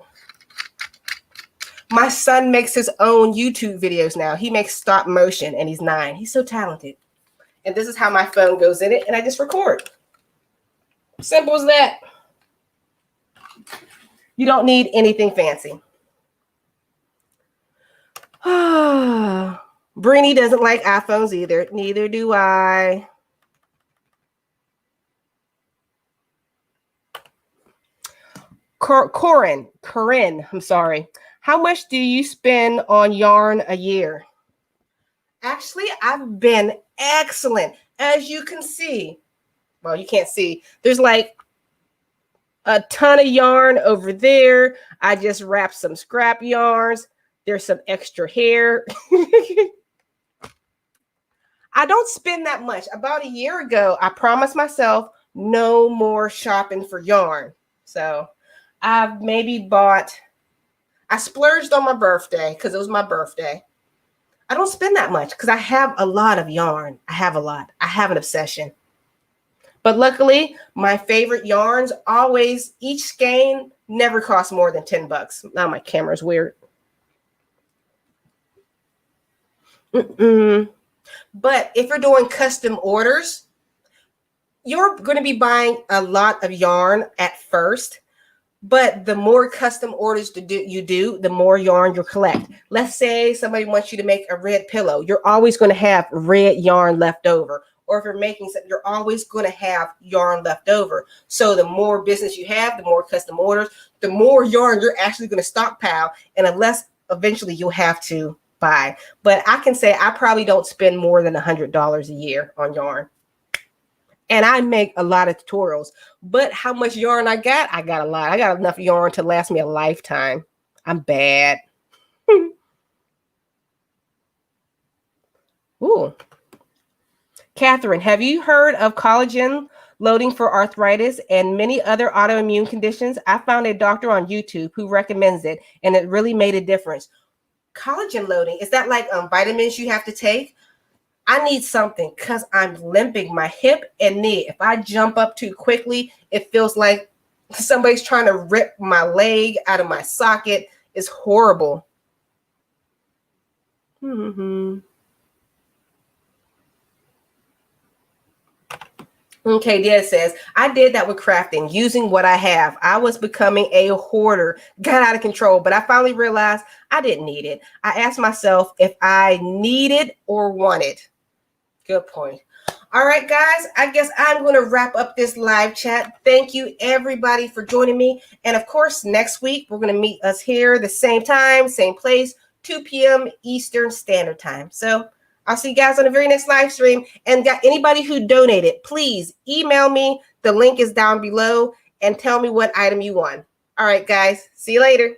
My son makes his own YouTube videos now. He makes stop motion and he's 9. He's so talented. And this is how my phone goes in it and I just record. Simple as that. You don't need anything fancy. Brini doesn't like iPhones either. Neither do I. Corinne, I'm sorry. How much do you spend on yarn a year? Actually, I've been excellent. As you can see, well, you can't see. There's like a ton of yarn over there. I just wrapped some scrap yarns. There's some extra hair. I don't spend that much. About a year ago, I promised myself no more shopping for yarn. So I've maybe I splurged on my birthday because it was my birthday. I don't spend that much because I have a lot of yarn. I have an obsession. But luckily, my favorite yarns always, each skein never costs more than $10. Now my camera's weird. But if you're doing custom orders, you're going to be buying a lot of yarn at first. But the more custom orders you do, the more yarn you'll collect. Let's say somebody wants you to make a red pillow. You're always going to have red yarn left over. Or if you're making something, you're always going to have yarn left over. So the more business you have, the more custom orders, the more yarn you're actually going to stockpile. And unless eventually you'll have to buy. But I can say I probably don't spend more than $100 a year on yarn. And I make a lot of tutorials. But how much yarn I got a lot. I got enough yarn to last me a lifetime. I'm bad. Ooh. Catherine, have you heard of collagen loading for arthritis and many other autoimmune conditions? I found a doctor on YouTube who recommends it, and it really made a difference. Collagen loading, is that like vitamins you have to take? I need something because I'm limping my hip and knee. If I jump up too quickly, it feels like somebody's trying to rip my leg out of my socket. It's horrible. Okay, Dad says, I did that with crafting, using what I have. I was becoming a hoarder, got out of control, but I finally realized I didn't need it. I asked myself if I needed or wanted. Good point. All right, guys, I guess I'm going to wrap up this live chat. Thank you, everybody, for joining me. And of course, next week, we're going to meet us here the same time, same place, 2 p.m. Eastern Standard Time. So I'll see you guys on the very next live stream. And got anybody who donated, please email me. The link is down below and tell me what item you won. All right, guys, see you later.